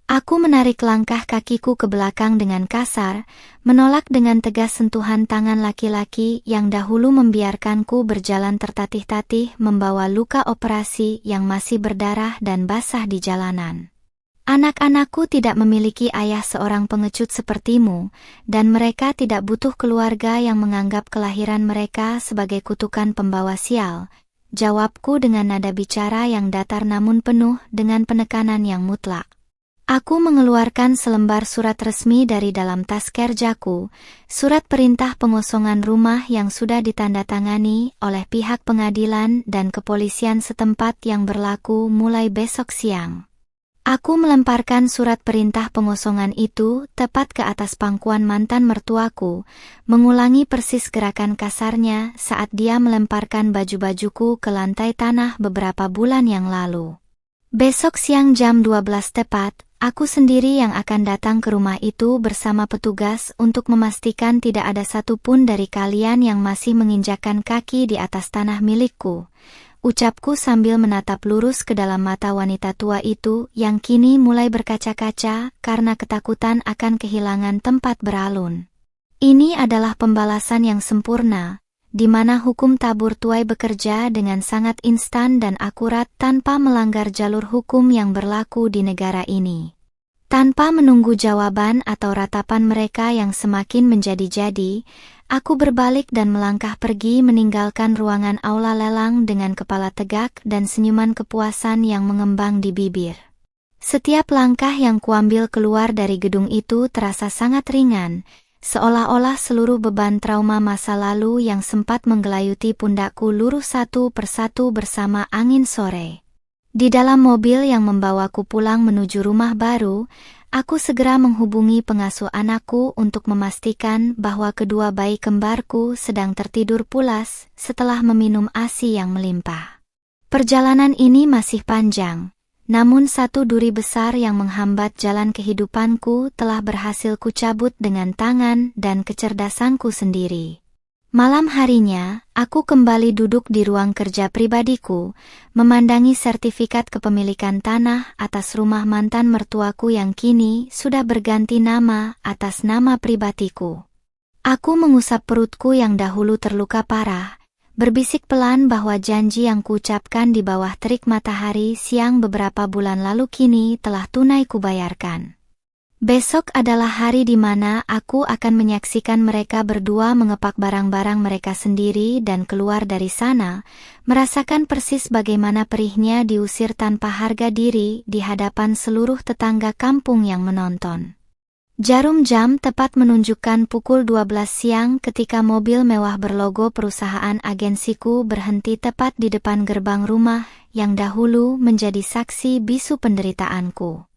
Aku menarik langkah kakiku ke belakang dengan kasar, menolak dengan tegas sentuhan tangan laki-laki yang dahulu membiarkanku berjalan tertatih-tatih membawa luka operasi yang masih berdarah dan basah di jalanan. "Anak-anakku tidak memiliki ayah seorang pengecut sepertimu, dan mereka tidak butuh keluarga yang menganggap kelahiran mereka sebagai kutukan pembawa sial," jawabku dengan nada bicara yang datar namun penuh dengan penekanan yang mutlak. Aku mengeluarkan selembar surat resmi dari dalam tas kerjaku, surat perintah pengosongan rumah yang sudah ditandatangani oleh pihak pengadilan dan kepolisian setempat yang berlaku mulai besok siang. Aku melemparkan surat perintah pengosongan itu tepat ke atas pangkuan mantan mertuaku, mengulangi persis gerakan kasarnya saat dia melemparkan baju-bajuku ke lantai tanah beberapa bulan yang lalu. Besok siang jam 12 tepat, aku sendiri yang akan datang ke rumah itu bersama petugas untuk memastikan tidak ada satupun dari kalian yang masih menginjakkan kaki di atas tanah milikku, ucapku sambil menatap lurus ke dalam mata wanita tua itu yang kini mulai berkaca-kaca karena ketakutan akan kehilangan tempat beralun. Ini adalah pembalasan yang sempurna, di mana hukum tabur tuai bekerja dengan sangat instan dan akurat tanpa melanggar jalur hukum yang berlaku di negara ini. Tanpa menunggu jawaban atau ratapan mereka yang semakin menjadi-jadi, aku berbalik dan melangkah pergi meninggalkan ruangan aula lelang dengan kepala tegak dan senyuman kepuasan yang mengembang di bibir. Setiap langkah yang kuambil keluar dari gedung itu terasa sangat ringan, seolah-olah seluruh beban trauma masa lalu yang sempat menggelayuti pundakku luruh satu persatu bersama angin sore. Di dalam mobil yang membawaku pulang menuju rumah baru, aku segera menghubungi pengasuh anakku untuk memastikan bahwa kedua bayi kembarku sedang tertidur pulas setelah meminum ASI yang melimpah. Perjalanan ini masih panjang, namun satu duri besar yang menghambat jalan kehidupanku telah berhasil kucabut dengan tangan dan kecerdasanku sendiri. Malam harinya, aku kembali duduk di ruang kerja pribadiku, memandangi sertifikat kepemilikan tanah atas rumah mantan mertuaku yang kini sudah berganti nama atas nama pribadiku. Aku mengusap perutku yang dahulu terluka parah, berbisik pelan bahwa janji yang kuucapkan di bawah terik matahari siang beberapa bulan lalu kini telah tunai kubayarkan. Besok adalah hari di mana aku akan menyaksikan mereka berdua mengepak barang-barang mereka sendiri dan keluar dari sana, merasakan persis bagaimana perihnya diusir tanpa harga diri di hadapan seluruh tetangga kampung yang menonton. Jarum jam tepat menunjukkan pukul 12 siang ketika mobil mewah berlogo perusahaan agensiku berhenti tepat di depan gerbang rumah yang dahulu menjadi saksi bisu penderitaanku.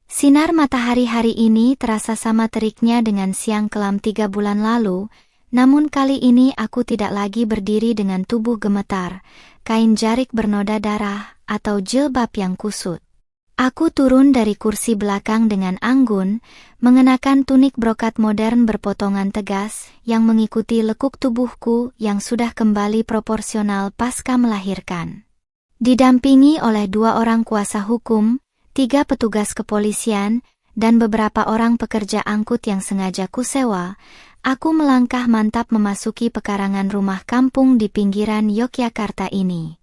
Sinar matahari hari ini terasa sama teriknya dengan siang kelam 3 bulan lalu, namun kali ini aku tidak lagi berdiri dengan tubuh gemetar, kain jarik bernoda darah, atau jilbab yang kusut. Aku turun dari kursi belakang dengan anggun, mengenakan tunik brokat modern berpotongan tegas yang mengikuti lekuk tubuhku yang sudah kembali proporsional pasca melahirkan. Didampingi oleh 2 orang kuasa hukum, 3 petugas kepolisian, dan beberapa orang pekerja angkut yang sengaja kusewa, aku melangkah mantap memasuki pekarangan rumah kampung di pinggiran Yogyakarta ini.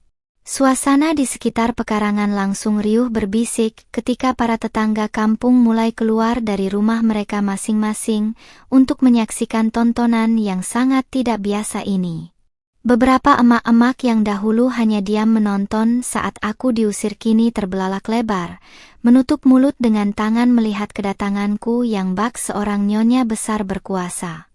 Suasana di sekitar pekarangan langsung riuh berbisik ketika para tetangga kampung mulai keluar dari rumah mereka masing-masing untuk menyaksikan tontonan yang sangat tidak biasa ini. Beberapa emak-emak yang dahulu hanya diam menonton saat aku diusir kini terbelalak lebar, menutup mulut dengan tangan melihat kedatanganku yang bak seorang nyonya besar berkuasa.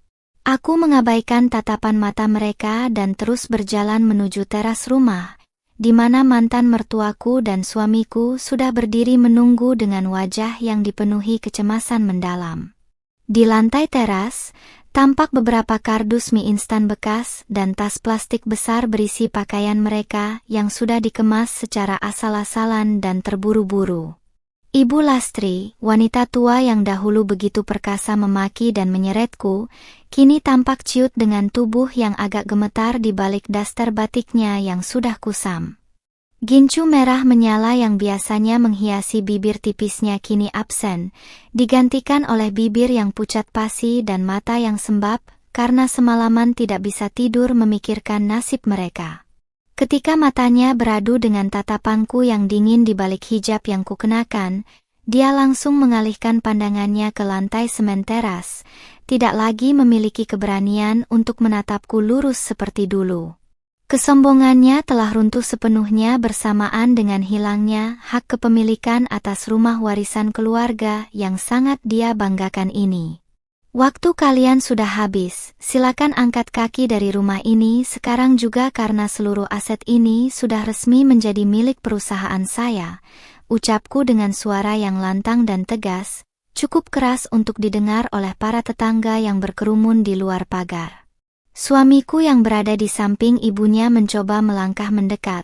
Aku mengabaikan tatapan mata mereka dan terus berjalan menuju teras rumah, di mana mantan mertuaku dan suamiku sudah berdiri menunggu dengan wajah yang dipenuhi kecemasan mendalam. Di lantai teras, tampak beberapa kardus mie instan bekas dan tas plastik besar berisi pakaian mereka yang sudah dikemas secara asal-asalan dan terburu-buru. Ibu Lastri, wanita tua yang dahulu begitu perkasa memaki dan menyeretku, kini tampak ciut dengan tubuh yang agak gemetar di balik daster batiknya yang sudah kusam. Gincu merah menyala yang biasanya menghiasi bibir tipisnya kini absen, digantikan oleh bibir yang pucat pasi dan mata yang sembab, karena semalaman tidak bisa tidur memikirkan nasib mereka. Ketika matanya beradu dengan tatapanku yang dingin di balik hijab yang kukenakan, dia langsung mengalihkan pandangannya ke lantai semen teras, tidak lagi memiliki keberanian untuk menatapku lurus seperti dulu. Kesombongannya telah runtuh sepenuhnya bersamaan dengan hilangnya hak kepemilikan atas rumah warisan keluarga yang sangat dia banggakan ini. Waktu kalian sudah habis, silakan angkat kaki dari rumah ini sekarang juga karena seluruh aset ini sudah resmi menjadi milik perusahaan saya, ucapku dengan suara yang lantang dan tegas, cukup keras untuk didengar oleh para tetangga yang berkerumun di luar pagar. Suamiku yang berada di samping ibunya mencoba melangkah mendekat,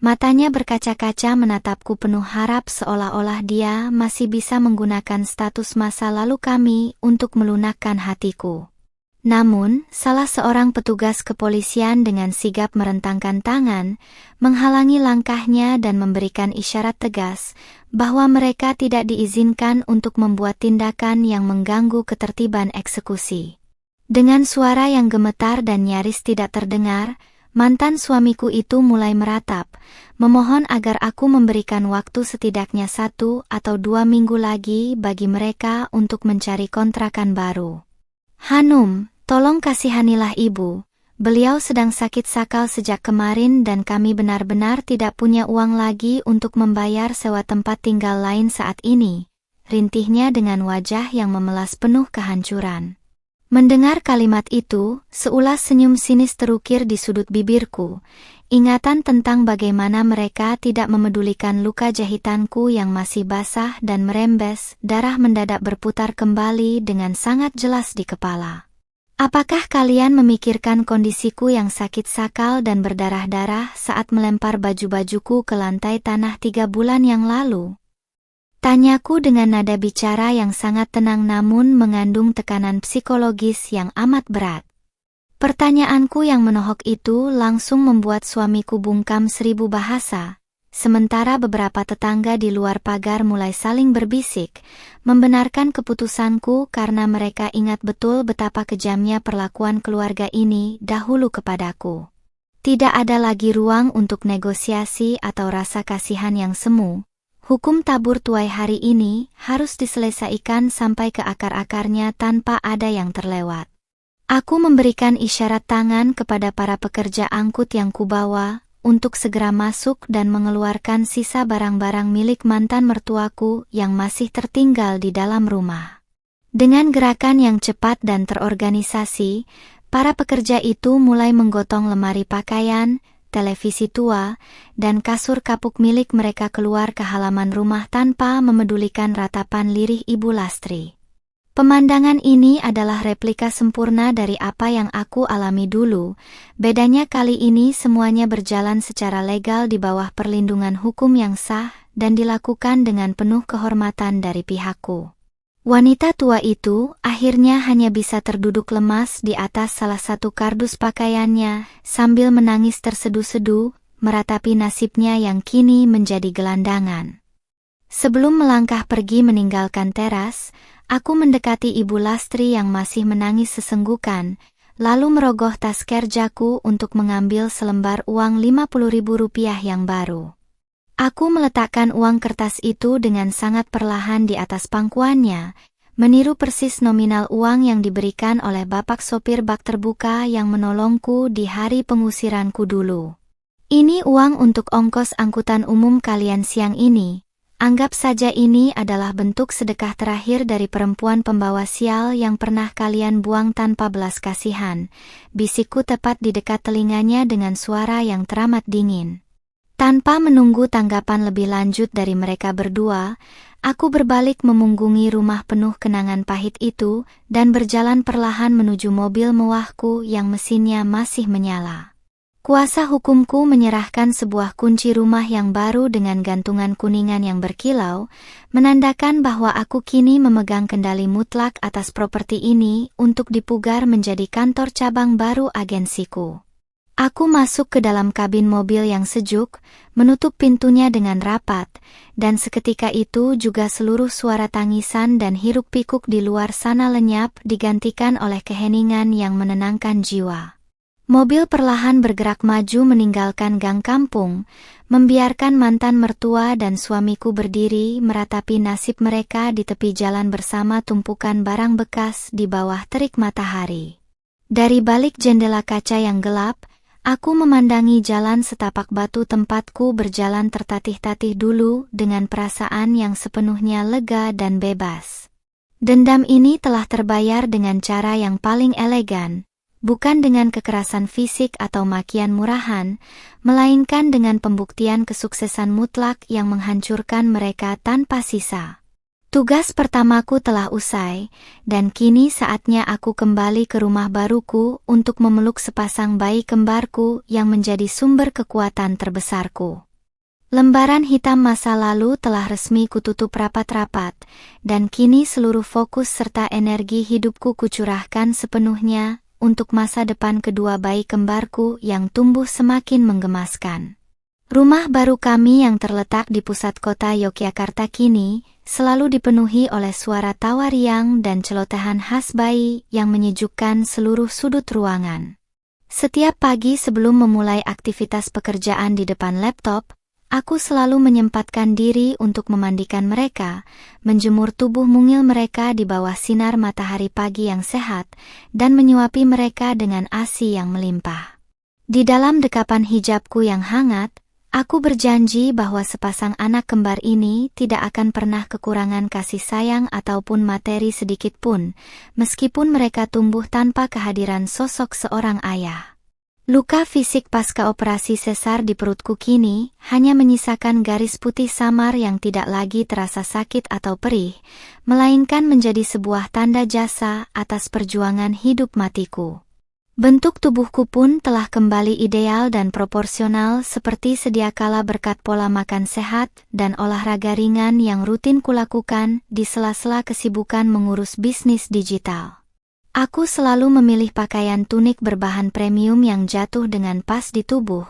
matanya berkaca-kaca menatapku penuh harap seolah-olah dia masih bisa menggunakan status masa lalu kami untuk melunakkan hatiku. Namun, salah seorang petugas kepolisian dengan sigap merentangkan tangan, menghalangi langkahnya dan memberikan isyarat tegas bahwa mereka tidak diizinkan untuk membuat tindakan yang mengganggu ketertiban eksekusi. Dengan suara yang gemetar dan nyaris tidak terdengar, mantan suamiku itu mulai meratap, memohon agar aku memberikan waktu setidaknya 1 atau 2 minggu lagi bagi mereka untuk mencari kontrakan baru. Hanum, tolong kasihanilah ibu, beliau sedang sakit sakal sejak kemarin dan kami benar-benar tidak punya uang lagi untuk membayar sewa tempat tinggal lain saat ini, rintihnya dengan wajah yang memelas penuh kehancuran. Mendengar kalimat itu, seulas senyum sinis terukir di sudut bibirku. Ingatan tentang bagaimana mereka tidak memedulikan luka jahitanku yang masih basah dan merembes, darah mendadak berputar kembali dengan sangat jelas di kepala. Apakah kalian memikirkan kondisiku yang sakit sakal dan berdarah-darah saat melempar baju-bajuku ke lantai tanah 3 bulan yang lalu? Tanyaku dengan nada bicara yang sangat tenang namun mengandung tekanan psikologis yang amat berat. Pertanyaanku yang menohok itu langsung membuat suamiku bungkam 1000 bahasa, sementara beberapa tetangga di luar pagar mulai saling berbisik, membenarkan keputusanku karena mereka ingat betul betapa kejamnya perlakuan keluarga ini dahulu kepadaku. Tidak ada lagi ruang untuk negosiasi atau rasa kasihan yang semu. Hukum tabur tuai hari ini harus diselesaikan sampai ke akar-akarnya tanpa ada yang terlewat. Aku memberikan isyarat tangan kepada para pekerja angkut yang kubawa untuk segera masuk dan mengeluarkan sisa barang-barang milik mantan mertuaku yang masih tertinggal di dalam rumah. Dengan gerakan yang cepat dan terorganisasi, para pekerja itu mulai menggotong lemari pakaian, televisi tua, dan kasur kapuk milik mereka keluar ke halaman rumah tanpa memedulikan ratapan lirih Ibu Lastri. Pemandangan ini adalah replika sempurna dari apa yang aku alami dulu, bedanya kali ini semuanya berjalan secara legal di bawah perlindungan hukum yang sah dan dilakukan dengan penuh kehormatan dari pihakku. Wanita tua itu akhirnya hanya bisa terduduk lemas di atas salah satu kardus pakaiannya sambil menangis terseduh-seduh, meratapi nasibnya yang kini menjadi gelandangan. Sebelum melangkah pergi meninggalkan teras, aku mendekati Ibu Lastri yang masih menangis sesenggukan, lalu merogoh tas kerjaku untuk mengambil selembar uang Rp50.000 yang baru. Aku meletakkan uang kertas itu dengan sangat perlahan di atas pangkuannya, meniru persis nominal uang yang diberikan oleh bapak sopir bak terbuka yang menolongku di hari pengusiranku dulu. Ini uang untuk ongkos angkutan umum kalian siang ini. Anggap saja ini adalah bentuk sedekah terakhir dari perempuan pembawa sial yang pernah kalian buang tanpa belas kasihan, bisikku tepat di dekat telinganya dengan suara yang teramat dingin. Tanpa menunggu tanggapan lebih lanjut dari mereka berdua, aku berbalik memunggungi rumah penuh kenangan pahit itu dan berjalan perlahan menuju mobil mewahku yang mesinnya masih menyala. Kuasa hukumku menyerahkan sebuah kunci rumah yang baru dengan gantungan kuningan yang berkilau, menandakan bahwa aku kini memegang kendali mutlak atas properti ini untuk dipugar menjadi kantor cabang baru agensiku. Aku masuk ke dalam kabin mobil yang sejuk, menutup pintunya dengan rapat, dan seketika itu juga seluruh suara tangisan dan hiruk-pikuk di luar sana lenyap digantikan oleh keheningan yang menenangkan jiwa. Mobil perlahan bergerak maju meninggalkan gang kampung, membiarkan mantan mertua dan suamiku berdiri meratapi nasib mereka di tepi jalan bersama tumpukan barang bekas di bawah terik matahari. Dari balik jendela kaca yang gelap, aku memandangi jalan setapak batu tempatku berjalan tertatih-tatih dulu dengan perasaan yang sepenuhnya lega dan bebas. Dendam ini telah terbayar dengan cara yang paling elegan, bukan dengan kekerasan fisik atau makian murahan, melainkan dengan pembuktian kesuksesan mutlak yang menghancurkan mereka tanpa sisa. Tugas pertamaku telah usai, dan kini saatnya aku kembali ke rumah baruku untuk memeluk sepasang bayi kembarku yang menjadi sumber kekuatan terbesarku. Lembaran hitam masa lalu telah resmi kututup rapat-rapat, dan kini seluruh fokus serta energi hidupku kucurahkan sepenuhnya untuk masa depan kedua bayi kembarku yang tumbuh semakin menggemaskan. Rumah baru kami yang terletak di pusat kota Yogyakarta kini selalu dipenuhi oleh suara tawa riang dan celotehan khas bayi yang menyejukkan seluruh sudut ruangan. Setiap pagi sebelum memulai aktivitas pekerjaan di depan laptop, aku selalu menyempatkan diri untuk memandikan mereka, menjemur tubuh mungil mereka di bawah sinar matahari pagi yang sehat, dan menyuapi mereka dengan ASI yang melimpah. Di dalam dekapan hijabku yang hangat, aku berjanji bahwa sepasang anak kembar ini tidak akan pernah kekurangan kasih sayang ataupun materi sedikit pun, meskipun mereka tumbuh tanpa kehadiran sosok seorang ayah. Luka fisik pasca operasi sesar di perutku kini hanya menyisakan garis putih samar yang tidak lagi terasa sakit atau perih, melainkan menjadi sebuah tanda jasa atas perjuangan hidup matiku. Bentuk tubuhku pun telah kembali ideal dan proporsional seperti sedia kala berkat pola makan sehat dan olahraga ringan yang rutin kulakukan di sela-sela kesibukan mengurus bisnis digital. Aku selalu memilih pakaian tunik berbahan premium yang jatuh dengan pas di tubuh,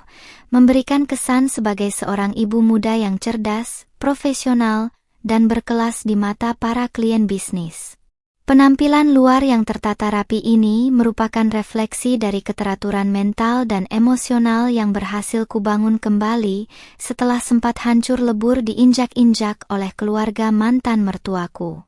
memberikan kesan sebagai seorang ibu muda yang cerdas, profesional, dan berkelas di mata para klien bisnis. Penampilan luar yang tertata rapi ini merupakan refleksi dari keteraturan mental dan emosional yang berhasil kubangun kembali setelah sempat hancur lebur diinjak-injak oleh keluarga mantan mertuaku.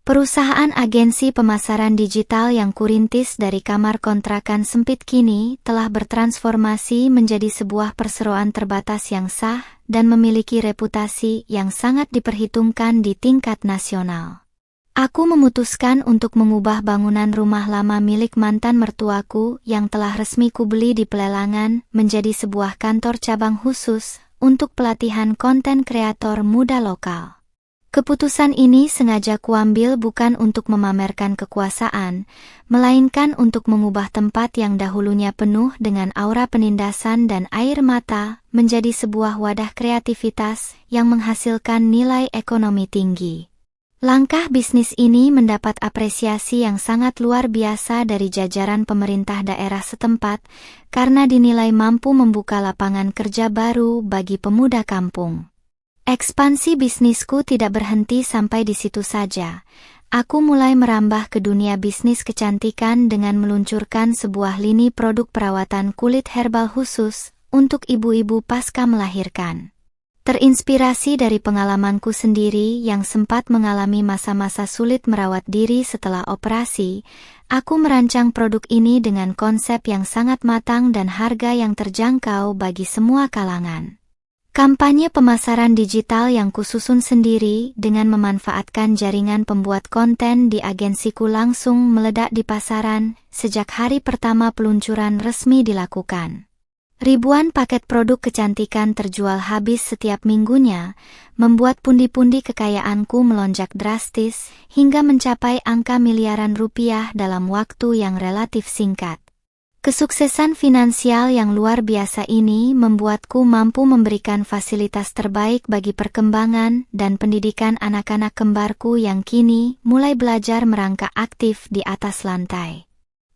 Perusahaan agensi pemasaran digital yang kurintis dari kamar kontrakan sempit kini telah bertransformasi menjadi sebuah perseroan terbatas yang sah dan memiliki reputasi yang sangat diperhitungkan di tingkat nasional. Aku memutuskan untuk mengubah bangunan rumah lama milik mantan mertuaku yang telah resmi kubeli di pelelangan menjadi sebuah kantor cabang khusus untuk pelatihan konten kreator muda lokal. Keputusan ini sengaja kuambil bukan untuk memamerkan kekuasaan, melainkan untuk mengubah tempat yang dahulunya penuh dengan aura penindasan dan air mata menjadi sebuah wadah kreativitas yang menghasilkan nilai ekonomi tinggi. Langkah bisnis ini mendapat apresiasi yang sangat luar biasa dari jajaran pemerintah daerah setempat karena dinilai mampu membuka lapangan kerja baru bagi pemuda kampung. Ekspansi bisnisku tidak berhenti sampai di situ saja. Aku mulai merambah ke dunia bisnis kecantikan dengan meluncurkan sebuah lini produk perawatan kulit herbal khusus untuk ibu-ibu pasca melahirkan. Terinspirasi dari pengalamanku sendiri yang sempat mengalami masa-masa sulit merawat diri setelah operasi, aku merancang produk ini dengan konsep yang sangat matang dan harga yang terjangkau bagi semua kalangan. Kampanye pemasaran digital yang kususun sendiri dengan memanfaatkan jaringan pembuat konten di agensiku langsung meledak di pasaran sejak hari pertama peluncuran resmi dilakukan. Ribuan paket produk kecantikan terjual habis setiap minggunya, membuat pundi-pundi kekayaanku melonjak drastis hingga mencapai angka miliaran rupiah dalam waktu yang relatif singkat. Kesuksesan finansial yang luar biasa ini membuatku mampu memberikan fasilitas terbaik bagi perkembangan dan pendidikan anak-anak kembarku yang kini mulai belajar merangkak aktif di atas lantai.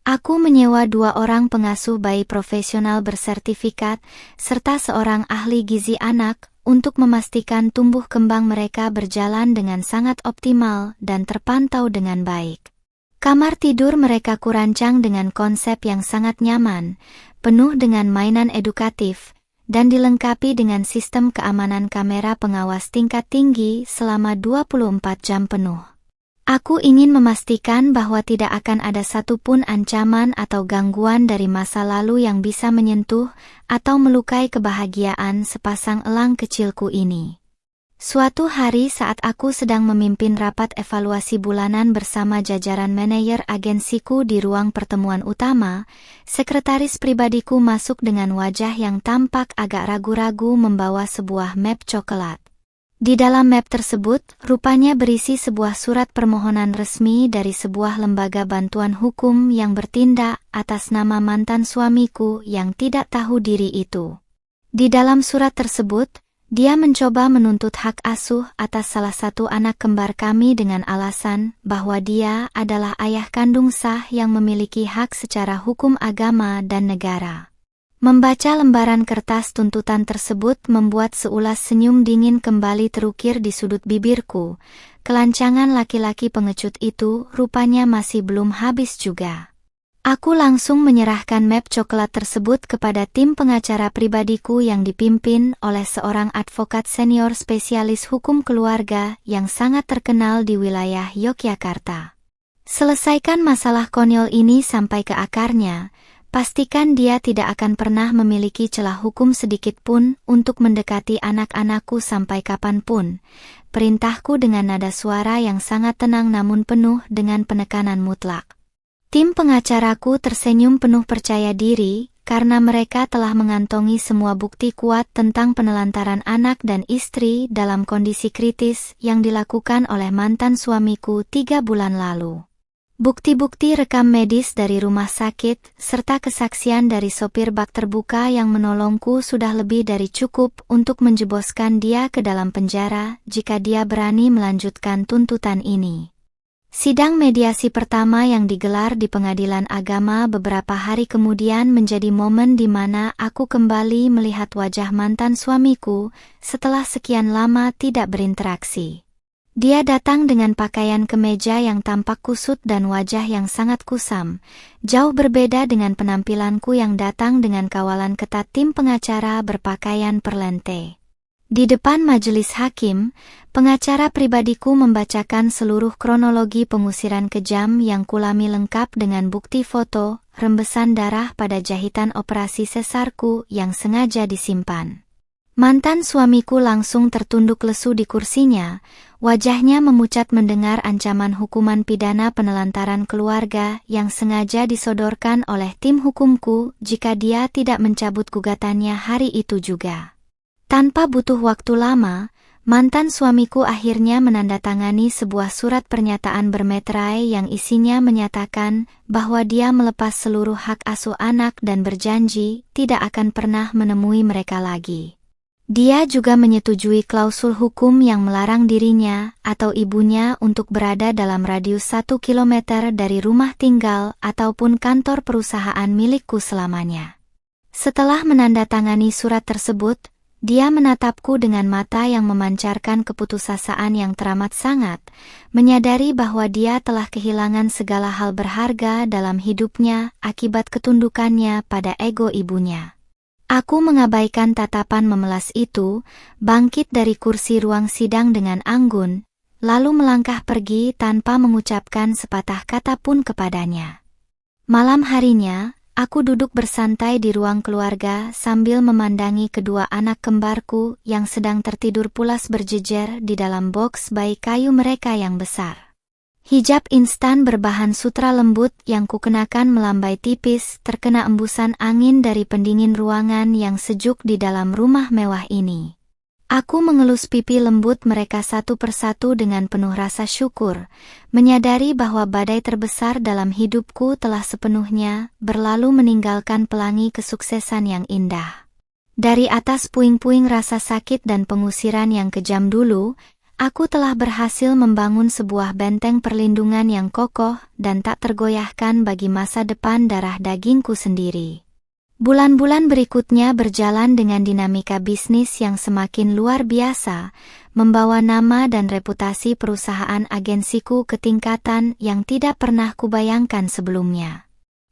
Aku menyewa 2 orang pengasuh bayi profesional bersertifikat serta seorang ahli gizi anak untuk memastikan tumbuh kembang mereka berjalan dengan sangat optimal dan terpantau dengan baik. Kamar tidur mereka kurancang dengan konsep yang sangat nyaman, penuh dengan mainan edukatif, dan dilengkapi dengan sistem keamanan kamera pengawas tingkat tinggi selama 24 jam penuh. Aku ingin memastikan bahwa tidak akan ada satupun ancaman atau gangguan dari masa lalu yang bisa menyentuh atau melukai kebahagiaan sepasang elang kecilku ini. Suatu hari saat aku sedang memimpin rapat evaluasi bulanan bersama jajaran manajer agensiku di ruang pertemuan utama, sekretaris pribadiku masuk dengan wajah yang tampak agak ragu-ragu membawa sebuah map coklat. Di dalam map tersebut, rupanya berisi sebuah surat permohonan resmi dari sebuah lembaga bantuan hukum yang bertindak atas nama mantan suamiku yang tidak tahu diri itu. Di dalam surat tersebut, dia mencoba menuntut hak asuh atas salah satu anak kembar kami dengan alasan bahwa dia adalah ayah kandung sah yang memiliki hak secara hukum agama dan negara. Membaca lembaran kertas tuntutan tersebut membuat seulas senyum dingin kembali terukir di sudut bibirku. Kelancangan laki-laki pengecut itu rupanya masih belum habis juga. Aku langsung menyerahkan map coklat tersebut kepada tim pengacara pribadiku yang dipimpin oleh seorang advokat senior spesialis hukum keluarga yang sangat terkenal di wilayah Yogyakarta. Selesaikan masalah konyol ini sampai ke akarnya. Pastikan dia tidak akan pernah memiliki celah hukum sedikit pun untuk mendekati anak-anakku sampai kapanpun. Perintahku dengan nada suara yang sangat tenang namun penuh dengan penekanan mutlak. Tim pengacaraku tersenyum penuh percaya diri karena mereka telah mengantongi semua bukti kuat tentang penelantaran anak dan istri dalam kondisi kritis yang dilakukan oleh mantan suamiku 3 bulan lalu. Bukti-bukti rekam medis dari rumah sakit, serta kesaksian dari sopir bak terbuka yang menolongku sudah lebih dari cukup untuk menjeboskan dia ke dalam penjara jika dia berani melanjutkan tuntutan ini. Sidang mediasi pertama yang digelar di pengadilan agama beberapa hari kemudian menjadi momen di mana aku kembali melihat wajah mantan suamiku setelah sekian lama tidak berinteraksi. Dia datang dengan pakaian kemeja yang tampak kusut dan wajah yang sangat kusam, jauh berbeda dengan penampilanku yang datang dengan kawalan ketat tim pengacara berpakaian perlente. Di depan majelis hakim, pengacara pribadiku membacakan seluruh kronologi pengusiran kejam yang kulami lengkap dengan bukti foto, rembesan darah pada jahitan operasi sesarku yang sengaja disimpan. Mantan suamiku langsung tertunduk lesu di kursinya, wajahnya memucat mendengar ancaman hukuman pidana penelantaran keluarga yang sengaja disodorkan oleh tim hukumku jika dia tidak mencabut gugatannya hari itu juga. Tanpa butuh waktu lama, mantan suamiku akhirnya menandatangani sebuah surat pernyataan bermeterai yang isinya menyatakan bahwa dia melepas seluruh hak asuh anak dan berjanji tidak akan pernah menemui mereka lagi. Dia juga menyetujui klausul hukum yang melarang dirinya atau ibunya untuk berada dalam radius 1 kilometer dari rumah tinggal ataupun kantor perusahaan milikku selamanya. Setelah menandatangani surat tersebut, dia menatapku dengan mata yang memancarkan keputusasaan yang teramat sangat, menyadari bahwa dia telah kehilangan segala hal berharga dalam hidupnya akibat ketundukannya pada ego ibunya. Aku mengabaikan tatapan memelas itu, bangkit dari kursi ruang sidang dengan anggun, lalu melangkah pergi tanpa mengucapkan sepatah kata pun kepadanya. Malam harinya, aku duduk bersantai di ruang keluarga sambil memandangi kedua anak kembarku yang sedang tertidur pulas berjejer di dalam boks bayi kayu mereka yang besar. Hijab instan berbahan sutra lembut yang kukenakan melambai tipis terkena embusan angin dari pendingin ruangan yang sejuk di dalam rumah mewah ini. Aku mengelus pipi lembut mereka satu persatu dengan penuh rasa syukur, menyadari bahwa badai terbesar dalam hidupku telah sepenuhnya berlalu meninggalkan pelangi kesuksesan yang indah. Dari atas puing-puing rasa sakit dan pengusiran yang kejam dulu, aku telah berhasil membangun sebuah benteng perlindungan yang kokoh dan tak tergoyahkan bagi masa depan darah dagingku sendiri. Bulan-bulan berikutnya berjalan dengan dinamika bisnis yang semakin luar biasa, membawa nama dan reputasi perusahaan agensiku ke tingkatan yang tidak pernah kubayangkan sebelumnya.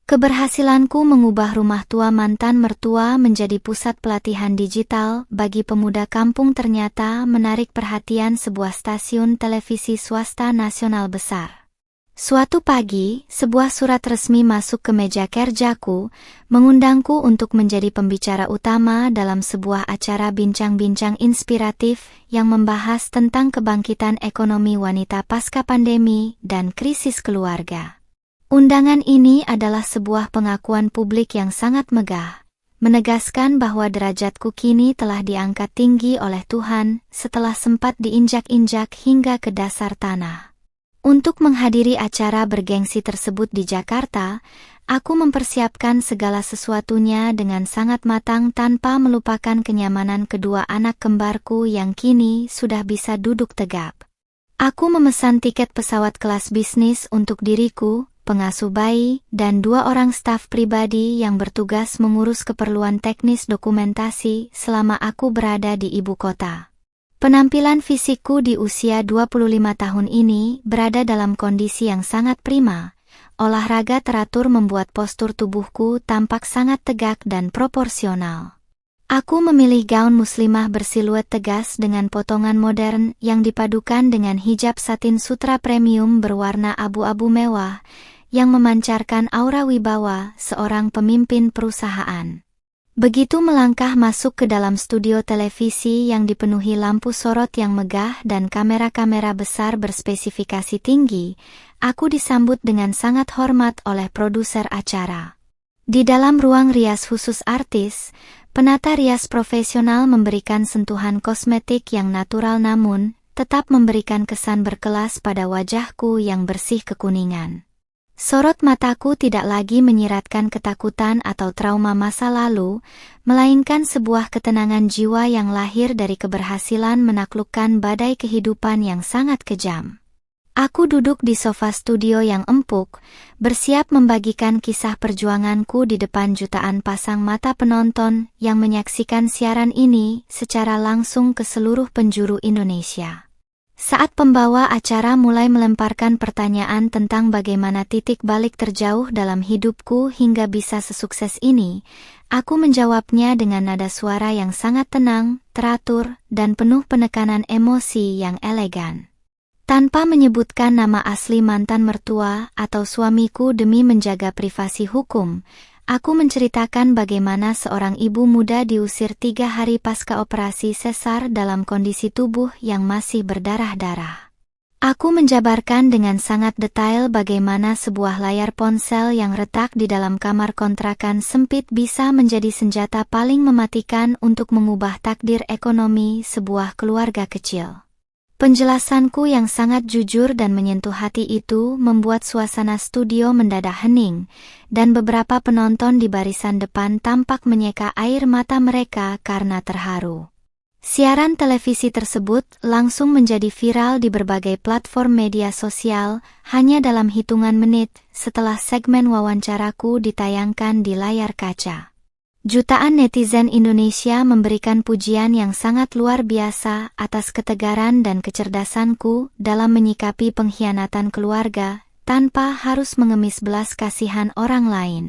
Keberhasilanku mengubah rumah tua mantan mertua menjadi pusat pelatihan digital bagi pemuda kampung ternyata menarik perhatian sebuah stasiun televisi swasta nasional besar. Suatu pagi, sebuah surat resmi masuk ke meja kerjaku, mengundangku untuk menjadi pembicara utama dalam sebuah acara bincang-bincang inspiratif yang membahas tentang kebangkitan ekonomi wanita pasca pandemi dan krisis keluarga. Undangan ini adalah sebuah pengakuan publik yang sangat megah, menegaskan bahwa derajatku kini telah diangkat tinggi oleh Tuhan setelah sempat diinjak-injak hingga ke dasar tanah. Untuk menghadiri acara bergengsi tersebut di Jakarta, aku mempersiapkan segala sesuatunya dengan sangat matang tanpa melupakan kenyamanan kedua anak kembarku yang kini sudah bisa duduk tegap. Aku memesan tiket pesawat kelas bisnis untuk diriku, pengasuh bayi, dan 2 orang staf pribadi yang bertugas mengurus keperluan teknis dokumentasi selama aku berada di ibu kota. Penampilan fisikku di usia 25 tahun ini berada dalam kondisi yang sangat prima. Olahraga teratur membuat postur tubuhku tampak sangat tegak dan proporsional. Aku memilih gaun muslimah bersiluet tegas dengan potongan modern yang dipadukan dengan hijab satin sutra premium berwarna abu-abu mewah yang memancarkan aura wibawa seorang pemimpin perusahaan. Begitu melangkah masuk ke dalam studio televisi yang dipenuhi lampu sorot yang megah dan kamera-kamera besar berspesifikasi tinggi, aku disambut dengan sangat hormat oleh produser acara. Di dalam ruang rias khusus artis, penata rias profesional memberikan sentuhan kosmetik yang natural namun tetap memberikan kesan berkelas pada wajahku yang bersih kekuningan. Sorot mataku tidak lagi menyiratkan ketakutan atau trauma masa lalu, melainkan sebuah ketenangan jiwa yang lahir dari keberhasilan menaklukkan badai kehidupan yang sangat kejam. Aku duduk di sofa studio yang empuk, bersiap membagikan kisah perjuanganku di depan jutaan pasang mata penonton yang menyaksikan siaran ini secara langsung ke seluruh penjuru Indonesia. Saat pembawa acara mulai melemparkan pertanyaan tentang bagaimana titik balik terjauh dalam hidupku hingga bisa sesukses ini, aku menjawabnya dengan nada suara yang sangat tenang, teratur, dan penuh penekanan emosi yang elegan. Tanpa menyebutkan nama asli mantan mertua atau suamiku demi menjaga privasi hukum, aku menceritakan bagaimana seorang ibu muda diusir 3 hari pasca operasi sesar dalam kondisi tubuh yang masih berdarah-darah. Aku menjabarkan dengan sangat detail bagaimana sebuah layar ponsel yang retak di dalam kamar kontrakan sempit bisa menjadi senjata paling mematikan untuk mengubah takdir ekonomi sebuah keluarga kecil. Penjelasanku yang sangat jujur dan menyentuh hati itu membuat suasana studio mendadak hening, dan beberapa penonton di barisan depan tampak menyeka air mata mereka karena terharu. Siaran televisi tersebut langsung menjadi viral di berbagai platform media sosial hanya dalam hitungan menit setelah segmen wawancaraku ditayangkan di layar kaca. Jutaan netizen Indonesia memberikan pujian yang sangat luar biasa atas ketegaran dan kecerdasanku dalam menyikapi pengkhianatan keluarga tanpa harus mengemis belas kasihan orang lain.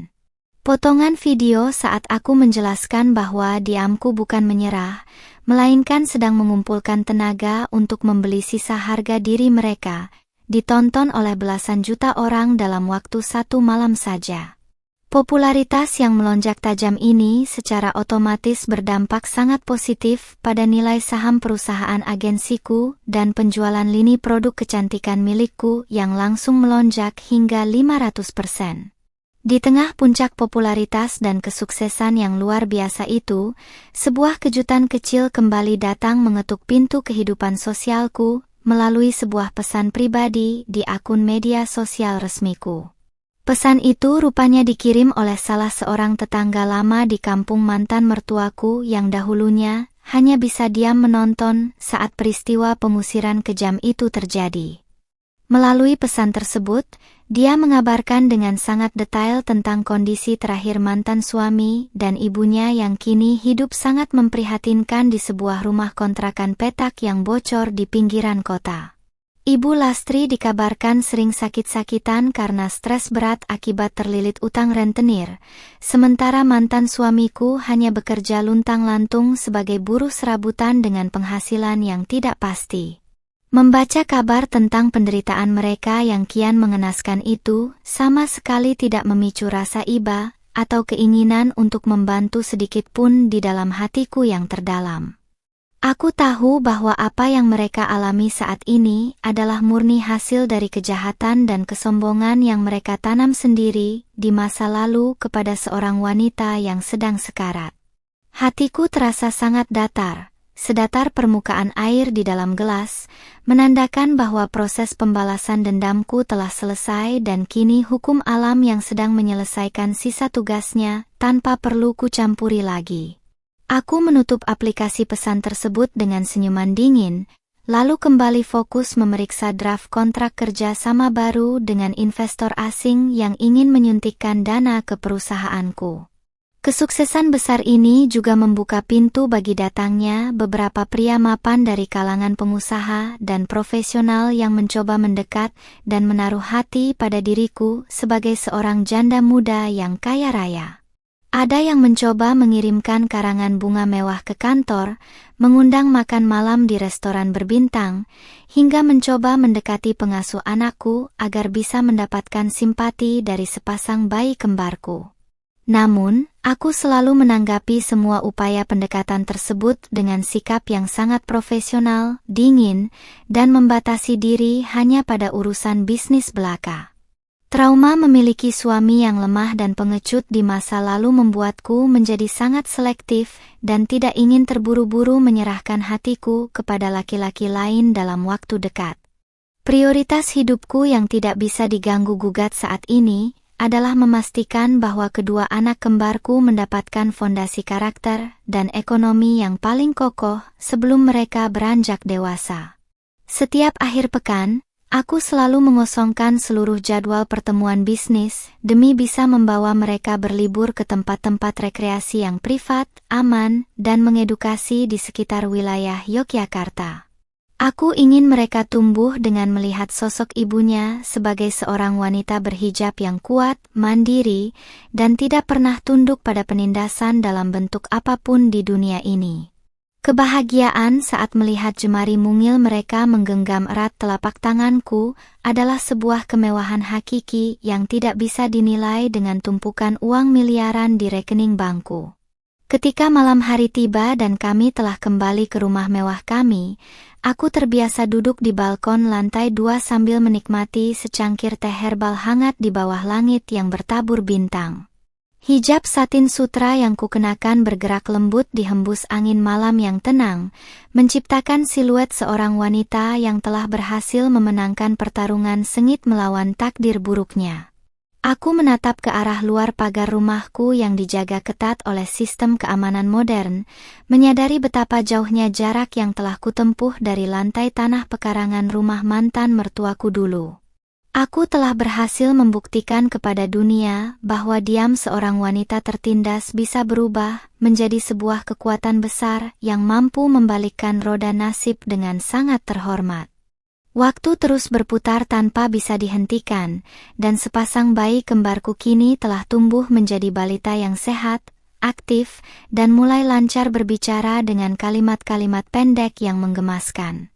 Potongan video saat aku menjelaskan bahwa diamku bukan menyerah, melainkan sedang mengumpulkan tenaga untuk membeli sisa harga diri mereka, ditonton oleh belasan juta orang dalam waktu 1 malam saja. Popularitas yang melonjak tajam ini secara otomatis berdampak sangat positif pada nilai saham perusahaan agensiku dan penjualan lini produk kecantikan milikku yang langsung melonjak hingga 500%. Di tengah puncak popularitas dan kesuksesan yang luar biasa itu, sebuah kejutan kecil kembali datang mengetuk pintu kehidupan sosialku melalui sebuah pesan pribadi di akun media sosial resmiku. Pesan itu rupanya dikirim oleh salah seorang tetangga lama di kampung mantan mertuaku yang dahulunya hanya bisa diam menonton saat peristiwa pengusiran kejam itu terjadi. Melalui pesan tersebut, dia mengabarkan dengan sangat detail tentang kondisi terakhir mantan suami dan ibunya yang kini hidup sangat memprihatinkan di sebuah rumah kontrakan petak yang bocor di pinggiran kota. Ibu Lastri dikabarkan sering sakit-sakitan karena stres berat akibat terlilit utang rentenir, sementara mantan suamiku hanya bekerja luntang-lantung sebagai buruh serabutan dengan penghasilan yang tidak pasti. Membaca kabar tentang penderitaan mereka yang kian mengenaskan itu sama sekali tidak memicu rasa iba atau keinginan untuk membantu sedikit pun di dalam hatiku yang terdalam. Aku tahu bahwa apa yang mereka alami saat ini adalah murni hasil dari kejahatan dan kesombongan yang mereka tanam sendiri di masa lalu kepada seorang wanita yang sedang sekarat. Hatiku terasa sangat datar, sedatar permukaan air di dalam gelas, menandakan bahwa proses pembalasan dendamku telah selesai dan kini hukum alam yang sedang menyelesaikan sisa tugasnya tanpa perlu kucampuri lagi. Aku menutup aplikasi pesan tersebut dengan senyuman dingin, lalu kembali fokus memeriksa draft kontrak kerja sama baru dengan investor asing yang ingin menyuntikkan dana ke perusahaanku. Kesuksesan besar ini juga membuka pintu bagi datangnya beberapa pria mapan dari kalangan pengusaha dan profesional yang mencoba mendekat dan menaruh hati pada diriku sebagai seorang janda muda yang kaya raya. Ada yang mencoba mengirimkan karangan bunga mewah ke kantor, mengundang makan malam di restoran berbintang, hingga mencoba mendekati pengasuh anakku agar bisa mendapatkan simpati dari sepasang bayi kembarku. Namun, aku selalu menanggapi semua upaya pendekatan tersebut dengan sikap yang sangat profesional, dingin, dan membatasi diri hanya pada urusan bisnis belaka. Trauma memiliki suami yang lemah dan pengecut di masa lalu membuatku menjadi sangat selektif dan tidak ingin terburu-buru menyerahkan hatiku kepada laki-laki lain dalam waktu dekat. Prioritas hidupku yang tidak bisa diganggu-gugat saat ini adalah memastikan bahwa kedua anak kembarku mendapatkan fondasi karakter dan ekonomi yang paling kokoh sebelum mereka beranjak dewasa. Setiap akhir pekan, aku selalu mengosongkan seluruh jadwal pertemuan bisnis demi bisa membawa mereka berlibur ke tempat-tempat rekreasi yang privat, aman, dan mengedukasi di sekitar wilayah Yogyakarta. Aku ingin mereka tumbuh dengan melihat sosok ibunya sebagai seorang wanita berhijab yang kuat, mandiri, dan tidak pernah tunduk pada penindasan dalam bentuk apapun di dunia ini. Kebahagiaan saat melihat jemari mungil mereka menggenggam erat telapak tanganku adalah sebuah kemewahan hakiki yang tidak bisa dinilai dengan tumpukan uang miliaran di rekening bankku. Ketika malam hari tiba dan kami telah kembali ke rumah mewah kami, aku terbiasa duduk di balkon lantai 2 sambil menikmati secangkir teh herbal hangat di bawah langit yang bertabur bintang. Hijab satin sutra yang kukenakan bergerak lembut dihembus angin malam yang tenang, menciptakan siluet seorang wanita yang telah berhasil memenangkan pertarungan sengit melawan takdir buruknya. Aku menatap ke arah luar pagar rumahku yang dijaga ketat oleh sistem keamanan modern, menyadari betapa jauhnya jarak yang telah kutempuh dari lantai tanah pekarangan rumah mantan mertuaku dulu. Aku telah berhasil membuktikan kepada dunia bahwa diam seorang wanita tertindas bisa berubah menjadi sebuah kekuatan besar yang mampu membalikkan roda nasib dengan sangat terhormat. Waktu terus berputar tanpa bisa dihentikan, dan sepasang bayi kembarku kini telah tumbuh menjadi balita yang sehat, aktif, dan mulai lancar berbicara dengan kalimat-kalimat pendek yang menggemaskan.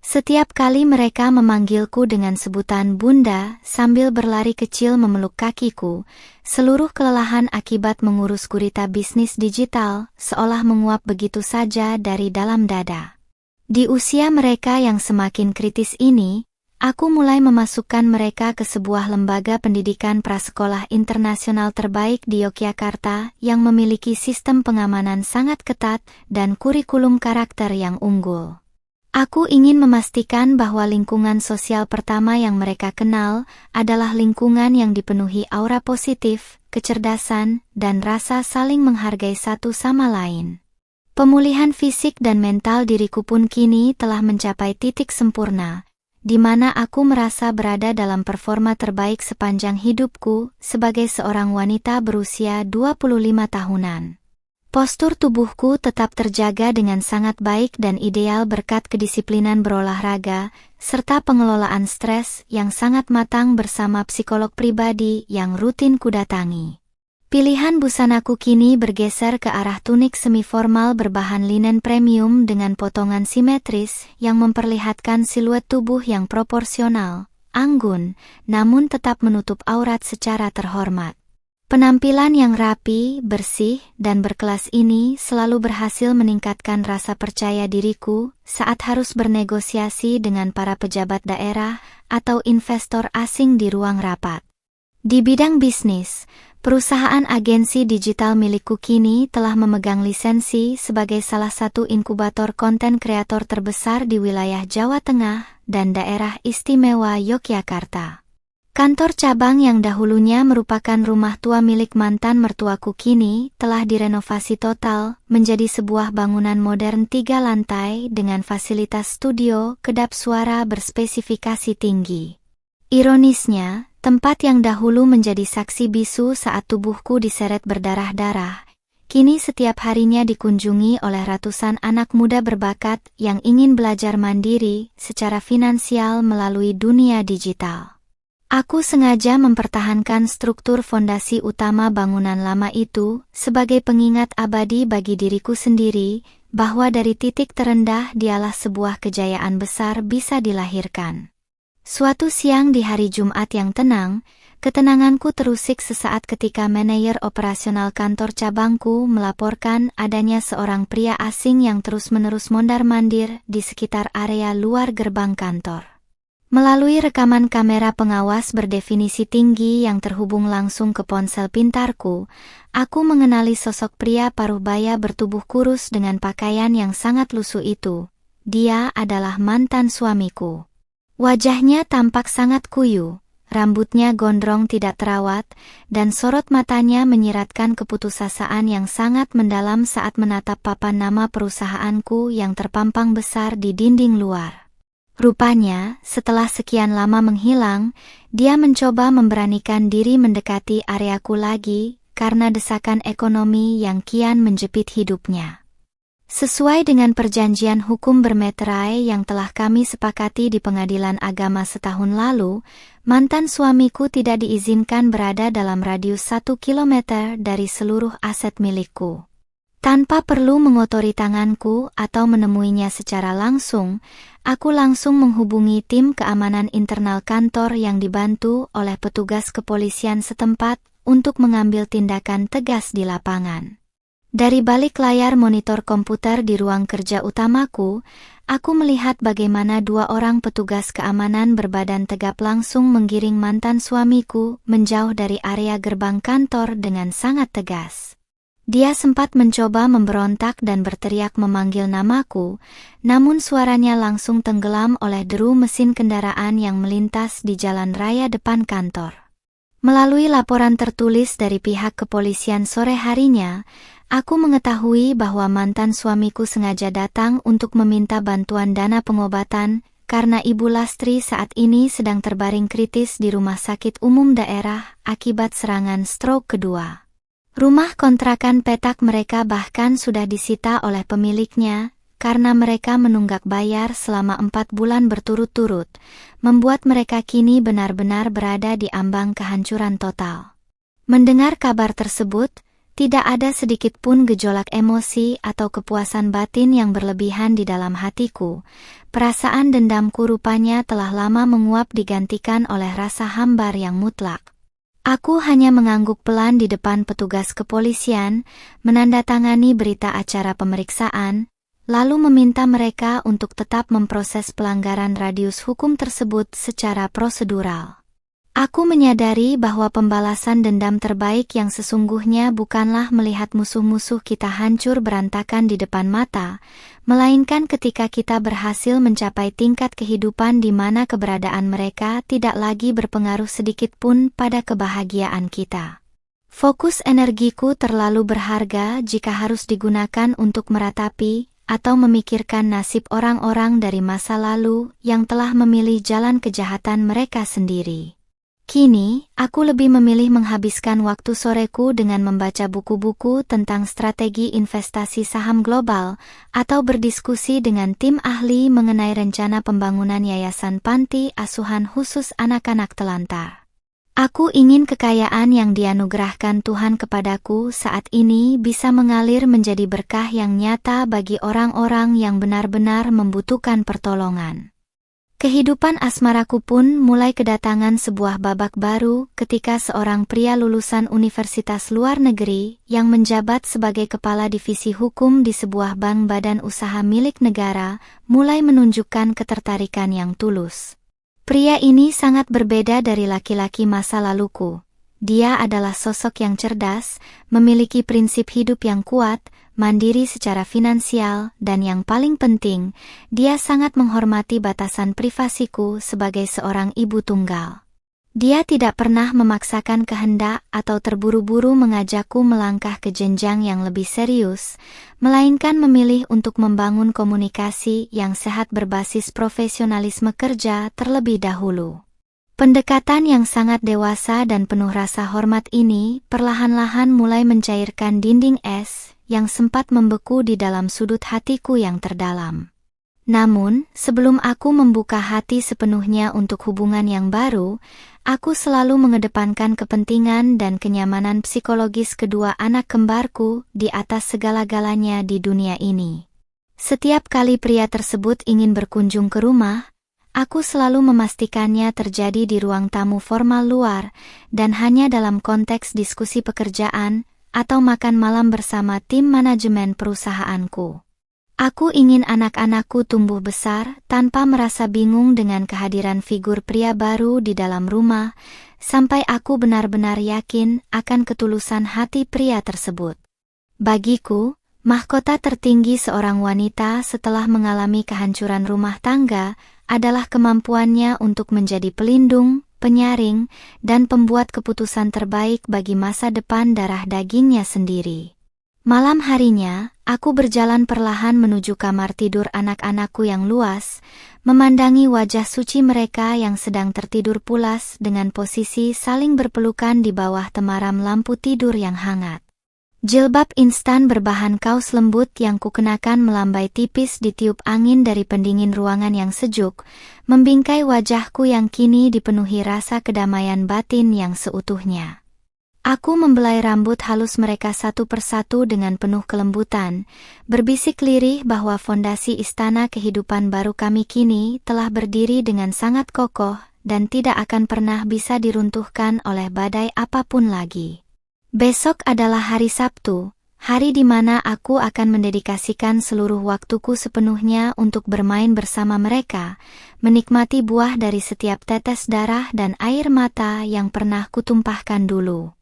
Setiap kali mereka memanggilku dengan sebutan Bunda sambil berlari kecil memeluk kakiku, seluruh kelelahan akibat mengurus gurita bisnis digital seolah menguap begitu saja dari dalam dada. Di usia mereka yang semakin kritis ini, aku mulai memasukkan mereka ke sebuah lembaga pendidikan prasekolah internasional terbaik di Yogyakarta yang memiliki sistem pengamanan sangat ketat dan kurikulum karakter yang unggul. Aku ingin memastikan bahwa lingkungan sosial pertama yang mereka kenal adalah lingkungan yang dipenuhi aura positif, kecerdasan, dan rasa saling menghargai satu sama lain. Pemulihan fisik dan mental diriku pun kini telah mencapai titik sempurna, di mana aku merasa berada dalam performa terbaik sepanjang hidupku sebagai seorang wanita berusia 25 tahunan. Postur tubuhku tetap terjaga dengan sangat baik dan ideal berkat kedisiplinan berolahraga, serta pengelolaan stres yang sangat matang bersama psikolog pribadi yang rutin kudatangi. Pilihan busanaku kini bergeser ke arah tunik semi-formal berbahan linen premium dengan potongan simetris yang memperlihatkan siluet tubuh yang proporsional, anggun, namun tetap menutup aurat secara terhormat. Penampilan yang rapi, bersih, dan berkelas ini selalu berhasil meningkatkan rasa percaya diriku saat harus bernegosiasi dengan para pejabat daerah atau investor asing di ruang rapat. Di bidang bisnis, perusahaan agensi digital milikku kini telah memegang lisensi sebagai salah satu inkubator konten kreator terbesar di wilayah Jawa Tengah dan daerah istimewa Yogyakarta. Kantor cabang yang dahulunya merupakan rumah tua milik mantan mertuaku kini telah direnovasi total menjadi sebuah bangunan modern 3 lantai dengan fasilitas studio kedap suara berspesifikasi tinggi. Ironisnya, tempat yang dahulu menjadi saksi bisu saat tubuhku diseret berdarah-darah, kini setiap harinya dikunjungi oleh ratusan anak muda berbakat yang ingin belajar mandiri secara finansial melalui dunia digital. Aku sengaja mempertahankan struktur fondasi utama bangunan lama itu sebagai pengingat abadi bagi diriku sendiri bahwa dari titik terendah dialah sebuah kejayaan besar bisa dilahirkan. Suatu siang di hari Jumat yang tenang, ketenanganku terusik sesaat ketika manajer operasional kantor cabangku melaporkan adanya seorang pria asing yang terus-menerus mondar-mandir di sekitar area luar gerbang kantor. Melalui rekaman kamera pengawas berdefinisi tinggi yang terhubung langsung ke ponsel pintarku, aku mengenali sosok pria paruh baya bertubuh kurus dengan pakaian yang sangat lusuh itu. Dia adalah mantan suamiku. Wajahnya tampak sangat kuyu, rambutnya gondrong tidak terawat, dan sorot matanya menyiratkan keputusasaan yang sangat mendalam saat menatap papan nama perusahaanku yang terpampang besar di dinding luar. Rupanya, setelah sekian lama menghilang, dia mencoba memberanikan diri mendekati areaku lagi karena desakan ekonomi yang kian menjepit hidupnya. Sesuai dengan perjanjian hukum bermeterai yang telah kami sepakati di pengadilan agama setahun lalu, mantan suamiku tidak diizinkan berada dalam radius 1 kilometer dari seluruh aset milikku. Tanpa perlu mengotori tanganku atau menemuinya secara langsung, aku langsung menghubungi tim keamanan internal kantor yang dibantu oleh petugas kepolisian setempat untuk mengambil tindakan tegas di lapangan. Dari balik layar monitor komputer di ruang kerja utamaku, aku melihat bagaimana 2 orang petugas keamanan berbadan tegap langsung menggiring mantan suamiku menjauh dari area gerbang kantor dengan sangat tegas. Dia sempat mencoba memberontak dan berteriak memanggil namaku, namun suaranya langsung tenggelam oleh deru mesin kendaraan yang melintas di jalan raya depan kantor. Melalui laporan tertulis dari pihak kepolisian sore harinya, aku mengetahui bahwa mantan suamiku sengaja datang untuk meminta bantuan dana pengobatan karena Ibu Lastri saat ini sedang terbaring kritis di rumah sakit umum daerah akibat serangan stroke kedua. Rumah kontrakan petak mereka bahkan sudah disita oleh pemiliknya karena mereka menunggak bayar selama 4 bulan berturut-turut, membuat mereka kini benar-benar berada di ambang kehancuran total. Mendengar kabar tersebut, Tidak ada sedikit pun gejolak emosi atau kepuasan batin yang berlebihan di dalam hatiku. Perasaan dendamku rupanya telah lama menguap digantikan oleh rasa hambar yang mutlak. Aku hanya mengangguk pelan di depan petugas kepolisian, menandatangani berita acara pemeriksaan, lalu meminta mereka untuk tetap memproses pelanggaran radius hukum tersebut secara prosedural. Aku menyadari bahwa pembalasan dendam terbaik yang sesungguhnya bukanlah melihat musuh-musuh kita hancur berantakan di depan mata, melainkan ketika kita berhasil mencapai tingkat kehidupan di mana keberadaan mereka tidak lagi berpengaruh sedikit pun pada kebahagiaan kita. Fokus energiku terlalu berharga jika harus digunakan untuk meratapi atau memikirkan nasib orang-orang dari masa lalu yang telah memilih jalan kejahatan mereka sendiri. Kini, aku lebih memilih menghabiskan waktu soreku dengan membaca buku-buku tentang strategi investasi saham global atau berdiskusi dengan tim ahli mengenai rencana pembangunan yayasan panti asuhan khusus anak-anak telantar. Aku ingin kekayaan yang dianugerahkan Tuhan kepadaku saat ini bisa mengalir menjadi berkah yang nyata bagi orang-orang yang benar-benar membutuhkan pertolongan. Kehidupan asmaraku pun mulai kedatangan sebuah babak baru ketika seorang pria lulusan universitas luar negeri yang menjabat sebagai kepala divisi hukum di sebuah bank badan usaha milik negara mulai menunjukkan ketertarikan yang tulus. Pria ini sangat berbeda dari laki-laki masa laluku. Dia adalah sosok yang cerdas, memiliki prinsip hidup yang kuat, mandiri secara finansial, dan yang paling penting, dia sangat menghormati batasan privasiku sebagai seorang ibu tunggal. Dia tidak pernah memaksakan kehendak atau terburu-buru mengajakku melangkah ke jenjang yang lebih serius, melainkan memilih untuk membangun komunikasi yang sehat berbasis profesionalisme kerja terlebih dahulu. Pendekatan yang sangat dewasa dan penuh rasa hormat ini perlahan-lahan mulai mencairkan dinding es yang sempat membeku di dalam sudut hatiku yang terdalam. Namun, sebelum aku membuka hati sepenuhnya untuk hubungan yang baru, aku selalu mengedepankan kepentingan dan kenyamanan psikologis kedua anak kembarku di atas segala-galanya di dunia ini. Setiap kali pria tersebut ingin berkunjung ke rumah, aku selalu memastikannya terjadi di ruang tamu formal luar, dan hanya dalam konteks diskusi pekerjaan, atau makan malam bersama tim manajemen perusahaanku. Aku ingin anak-anakku tumbuh besar tanpa merasa bingung dengan kehadiran figur pria baru di dalam rumah, sampai aku benar-benar yakin akan ketulusan hati pria tersebut. Bagiku, mahkota tertinggi seorang wanita setelah mengalami kehancuran rumah tangga adalah kemampuannya untuk menjadi pelindung, penyaring, dan pembuat keputusan terbaik bagi masa depan darah dagingnya sendiri. Malam harinya, aku berjalan perlahan menuju kamar tidur anak-anakku yang luas, memandangi wajah suci mereka yang sedang tertidur pulas dengan posisi saling berpelukan di bawah temaram lampu tidur yang hangat. Jilbab instan berbahan kaos lembut yang kukenakan melambai tipis ditiup angin dari pendingin ruangan yang sejuk, membingkai wajahku yang kini dipenuhi rasa kedamaian batin yang seutuhnya. Aku membelai rambut halus mereka satu persatu dengan penuh kelembutan, berbisik lirih bahwa fondasi istana kehidupan baru kami kini telah berdiri dengan sangat kokoh dan tidak akan pernah bisa diruntuhkan oleh badai apapun lagi. Besok adalah hari Sabtu, hari di mana aku akan mendedikasikan seluruh waktuku sepenuhnya untuk bermain bersama mereka, menikmati buah dari setiap tetes darah dan air mata yang pernah kutumpahkan dulu.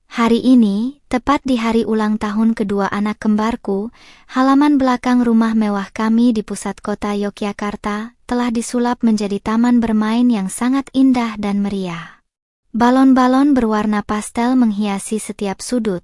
Hari ini, tepat di hari ulang tahun kedua anak kembarku, halaman belakang rumah mewah kami di pusat kota Yogyakarta telah disulap menjadi taman bermain yang sangat indah dan meriah. Balon-balon berwarna pastel menghiasi setiap sudut,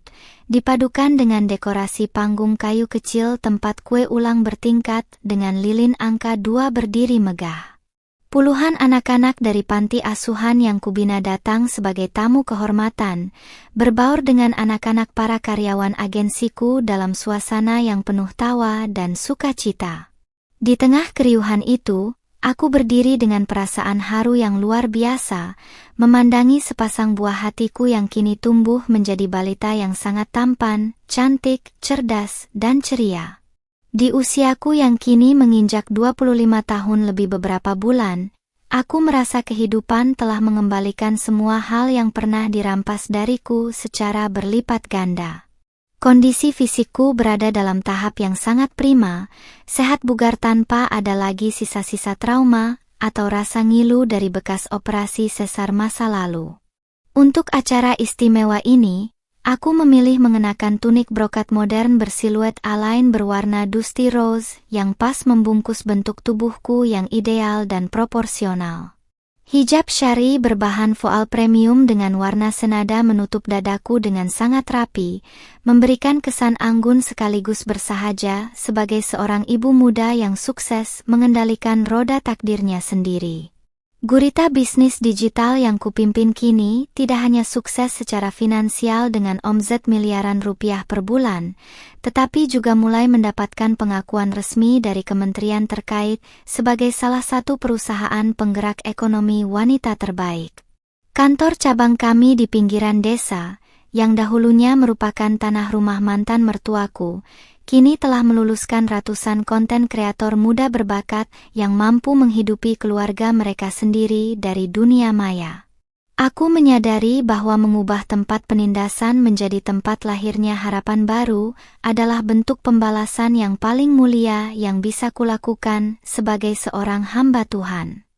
dipadukan dengan dekorasi panggung kayu kecil tempat kue ulang bertingkat dengan lilin angka 2 berdiri megah. Puluhan anak-anak dari panti asuhan yang kubina datang sebagai tamu kehormatan, berbaur dengan anak-anak para karyawan agensiku dalam suasana yang penuh tawa dan sukacita. Di tengah keriuhan itu, Aku berdiri dengan perasaan haru yang luar biasa, memandangi sepasang buah hatiku yang kini tumbuh menjadi balita yang sangat tampan, cantik, cerdas, dan ceria. Di usiaku yang kini menginjak 25 tahun lebih beberapa bulan, aku merasa kehidupan telah mengembalikan semua hal yang pernah dirampas dariku secara berlipat ganda. Kondisi fisikku berada dalam tahap yang sangat prima, sehat bugar tanpa ada lagi sisa-sisa trauma atau rasa ngilu dari bekas operasi sesar masa lalu. Untuk acara istimewa ini, aku memilih mengenakan tunik brokat modern bersiluet A-line berwarna dusty rose yang pas membungkus bentuk tubuhku yang ideal dan proporsional. Hijab syari berbahan voal premium dengan warna senada menutup dadaku dengan sangat rapi, memberikan kesan anggun sekaligus bersahaja sebagai seorang ibu muda yang sukses mengendalikan roda takdirnya sendiri. Gurita bisnis digital yang kupimpin kini tidak hanya sukses secara finansial dengan omzet miliaran rupiah per bulan, tetapi juga mulai mendapatkan pengakuan resmi dari kementerian terkait sebagai salah satu perusahaan penggerak ekonomi wanita terbaik. Kantor cabang kami di pinggiran desa, yang dahulunya merupakan tanah rumah mantan mertuaku, kini telah meluluskan ratusan konten kreator muda berbakat yang mampu menghidupi keluarga mereka sendiri dari dunia maya. Aku menyadari bahwa mengubah tempat penindasan menjadi tempat lahirnya harapan baru adalah bentuk pembalasan yang paling mulia yang bisa kulakukan sebagai seorang hamba Tuhan.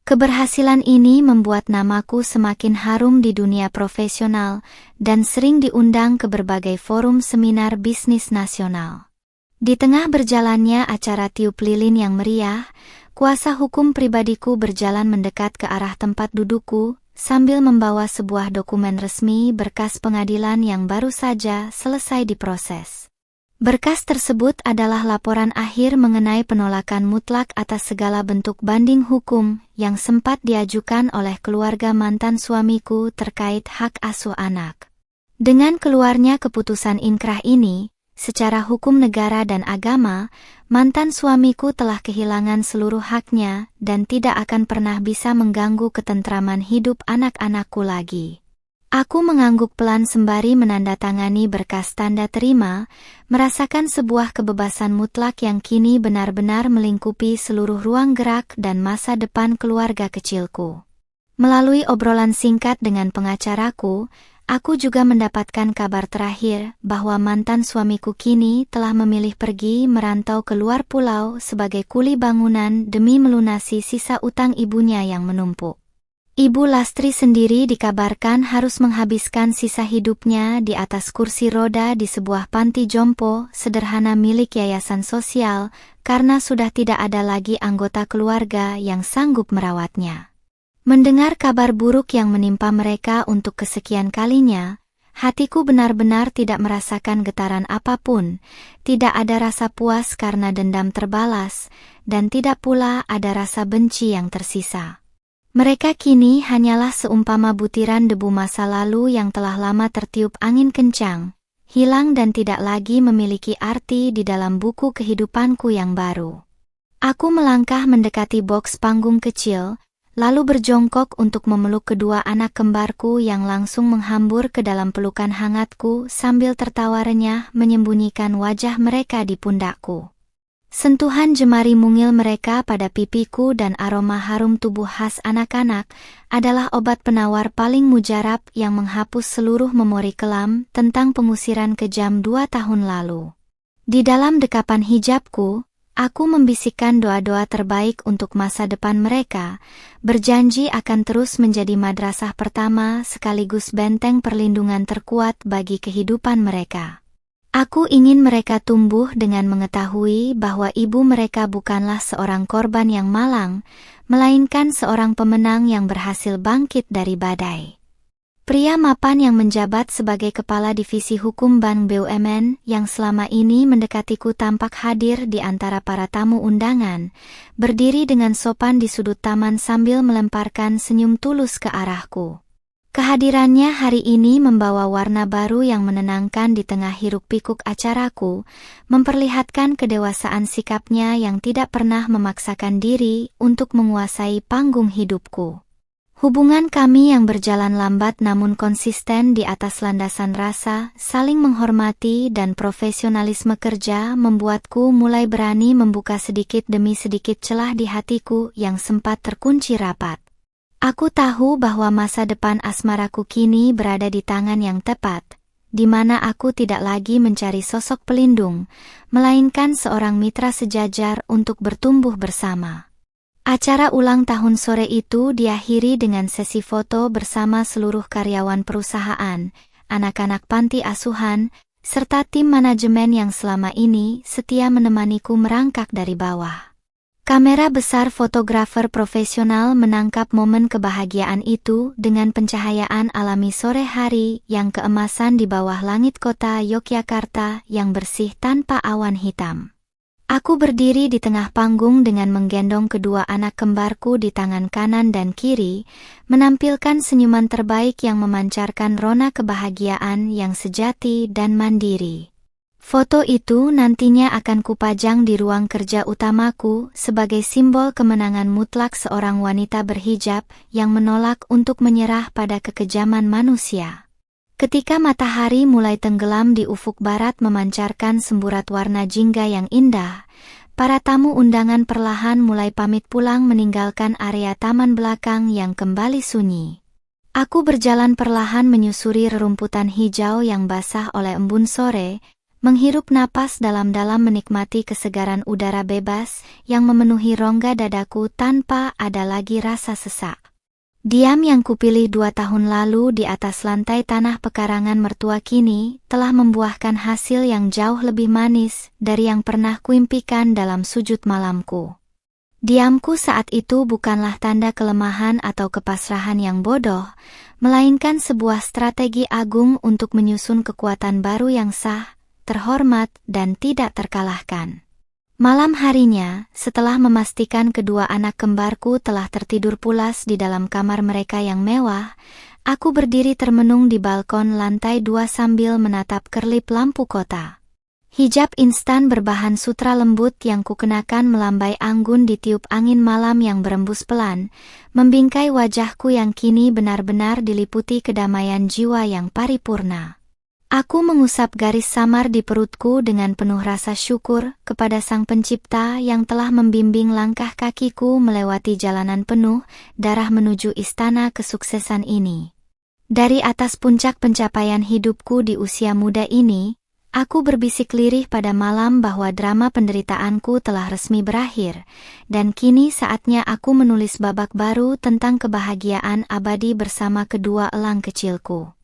Keberhasilan ini membuat namaku semakin harum di dunia profesional dan sering diundang ke berbagai forum seminar bisnis nasional. Di tengah berjalannya acara tiup lilin yang meriah, kuasa hukum pribadiku berjalan mendekat ke arah tempat dudukku sambil membawa sebuah dokumen resmi berkas pengadilan yang baru saja selesai diproses. Berkas tersebut adalah laporan akhir mengenai penolakan mutlak atas segala bentuk banding hukum yang sempat diajukan oleh keluarga mantan suamiku terkait hak asuh anak. Dengan keluarnya keputusan inkrah ini, secara hukum negara dan agama, mantan suamiku telah kehilangan seluruh haknya dan tidak akan pernah bisa mengganggu ketentraman hidup anak-anakku lagi. Aku mengangguk pelan sembari menandatangani berkas tanda terima, merasakan sebuah kebebasan mutlak yang kini benar-benar melingkupi seluruh ruang gerak dan masa depan keluarga kecilku. Melalui obrolan singkat dengan pengacaraku, aku juga mendapatkan kabar terakhir bahwa mantan suamiku kini telah memilih pergi merantau ke luar pulau sebagai kuli bangunan demi melunasi sisa utang ibunya yang menumpuk. Ibu Lastri sendiri dikabarkan harus menghabiskan sisa hidupnya di atas kursi roda di sebuah panti jompo sederhana milik yayasan sosial karena sudah tidak ada lagi anggota keluarga yang sanggup merawatnya. Mendengar kabar buruk yang menimpa mereka untuk kesekian kalinya, hatiku benar-benar tidak merasakan getaran apapun, tidak ada rasa puas karena dendam terbalas, dan tidak pula ada rasa benci yang tersisa. Mereka kini hanyalah seumpama butiran debu masa lalu yang telah lama tertiup angin kencang, hilang dan tidak lagi memiliki arti di dalam buku kehidupanku yang baru. Aku melangkah mendekati boks panggung kecil, lalu berjongkok untuk memeluk kedua anak kembarku yang langsung menghambur ke dalam pelukan hangatku sambil tertawa renyah menyembunyikan wajah mereka di pundakku. Sentuhan jemari mungil mereka pada pipiku dan aroma harum tubuh khas anak-anak adalah obat penawar paling mujarab yang menghapus seluruh memori kelam tentang pengusiran kejam 2 tahun lalu. Di dalam dekapan hijabku, aku membisikkan doa-doa terbaik untuk masa depan mereka, berjanji akan terus menjadi madrasah pertama sekaligus benteng perlindungan terkuat bagi kehidupan mereka. Aku ingin mereka tumbuh dengan mengetahui bahwa ibu mereka bukanlah seorang korban yang malang, melainkan seorang pemenang yang berhasil bangkit dari badai. Pria mapan yang menjabat sebagai Kepala Divisi Hukum Bank BUMN yang selama ini mendekatiku tampak hadir di antara para tamu undangan, berdiri dengan sopan di sudut taman sambil melemparkan senyum tulus ke arahku. Kehadirannya hari ini membawa warna baru yang menenangkan di tengah hiruk-pikuk acaraku, memperlihatkan kedewasaan sikapnya yang tidak pernah memaksakan diri untuk menguasai panggung hidupku. Hubungan kami yang berjalan lambat namun konsisten di atas landasan rasa, saling menghormati dan profesionalisme kerja membuatku mulai berani membuka sedikit demi sedikit celah di hatiku yang sempat terkunci rapat. Aku tahu bahwa masa depan asmaraku kini berada di tangan yang tepat, di mana aku tidak lagi mencari sosok pelindung, melainkan seorang mitra sejajar untuk bertumbuh bersama. Acara ulang tahun sore itu diakhiri dengan sesi foto bersama seluruh karyawan perusahaan, anak-anak panti asuhan, serta tim manajemen yang selama ini setia menemaniku merangkak dari bawah. Kamera besar fotografer profesional menangkap momen kebahagiaan itu dengan pencahayaan alami sore hari yang keemasan di bawah langit kota Yogyakarta yang bersih tanpa awan hitam. Aku berdiri di tengah panggung dengan menggendong kedua anak kembarku di tangan kanan dan kiri, menampilkan senyuman terbaik yang memancarkan rona kebahagiaan yang sejati dan mandiri. Foto itu nantinya akan kupajang di ruang kerja utamaku sebagai simbol kemenangan mutlak seorang wanita berhijab yang menolak untuk menyerah pada kekejaman manusia. Ketika matahari mulai tenggelam di ufuk barat memancarkan semburat warna jingga yang indah, para tamu undangan perlahan mulai pamit pulang meninggalkan area taman belakang yang kembali sunyi. Aku berjalan perlahan menyusuri rerumputan hijau yang basah oleh embun sore, menghirup napas dalam-dalam menikmati kesegaran udara bebas yang memenuhi rongga dadaku tanpa ada lagi rasa sesak. Diam yang kupilih 2 tahun lalu di atas lantai tanah pekarangan mertua kini telah membuahkan hasil yang jauh lebih manis dari yang pernah kuimpikan dalam sujud malamku. Diamku saat itu bukanlah tanda kelemahan atau kepasrahan yang bodoh, melainkan sebuah strategi agung untuk menyusun kekuatan baru yang sah, terhormat, dan tidak terkalahkan. Malam harinya, setelah memastikan kedua anak kembarku telah tertidur pulas di dalam kamar mereka yang mewah, aku berdiri termenung di balkon lantai 2 sambil menatap kerlip lampu kota. Hijab instan berbahan sutra lembut yang kukenakan melambai anggun ditiup angin malam yang berembus pelan, membingkai wajahku yang kini benar-benar diliputi kedamaian jiwa yang paripurna. Aku mengusap garis samar di perutku dengan penuh rasa syukur kepada Sang Pencipta yang telah membimbing langkah kakiku melewati jalanan penuh darah menuju istana kesuksesan ini. Dari atas puncak pencapaian hidupku di usia muda ini, aku berbisik lirih pada malam bahwa drama penderitaanku telah resmi berakhir, dan kini saatnya aku menulis babak baru tentang kebahagiaan abadi bersama kedua elang kecilku.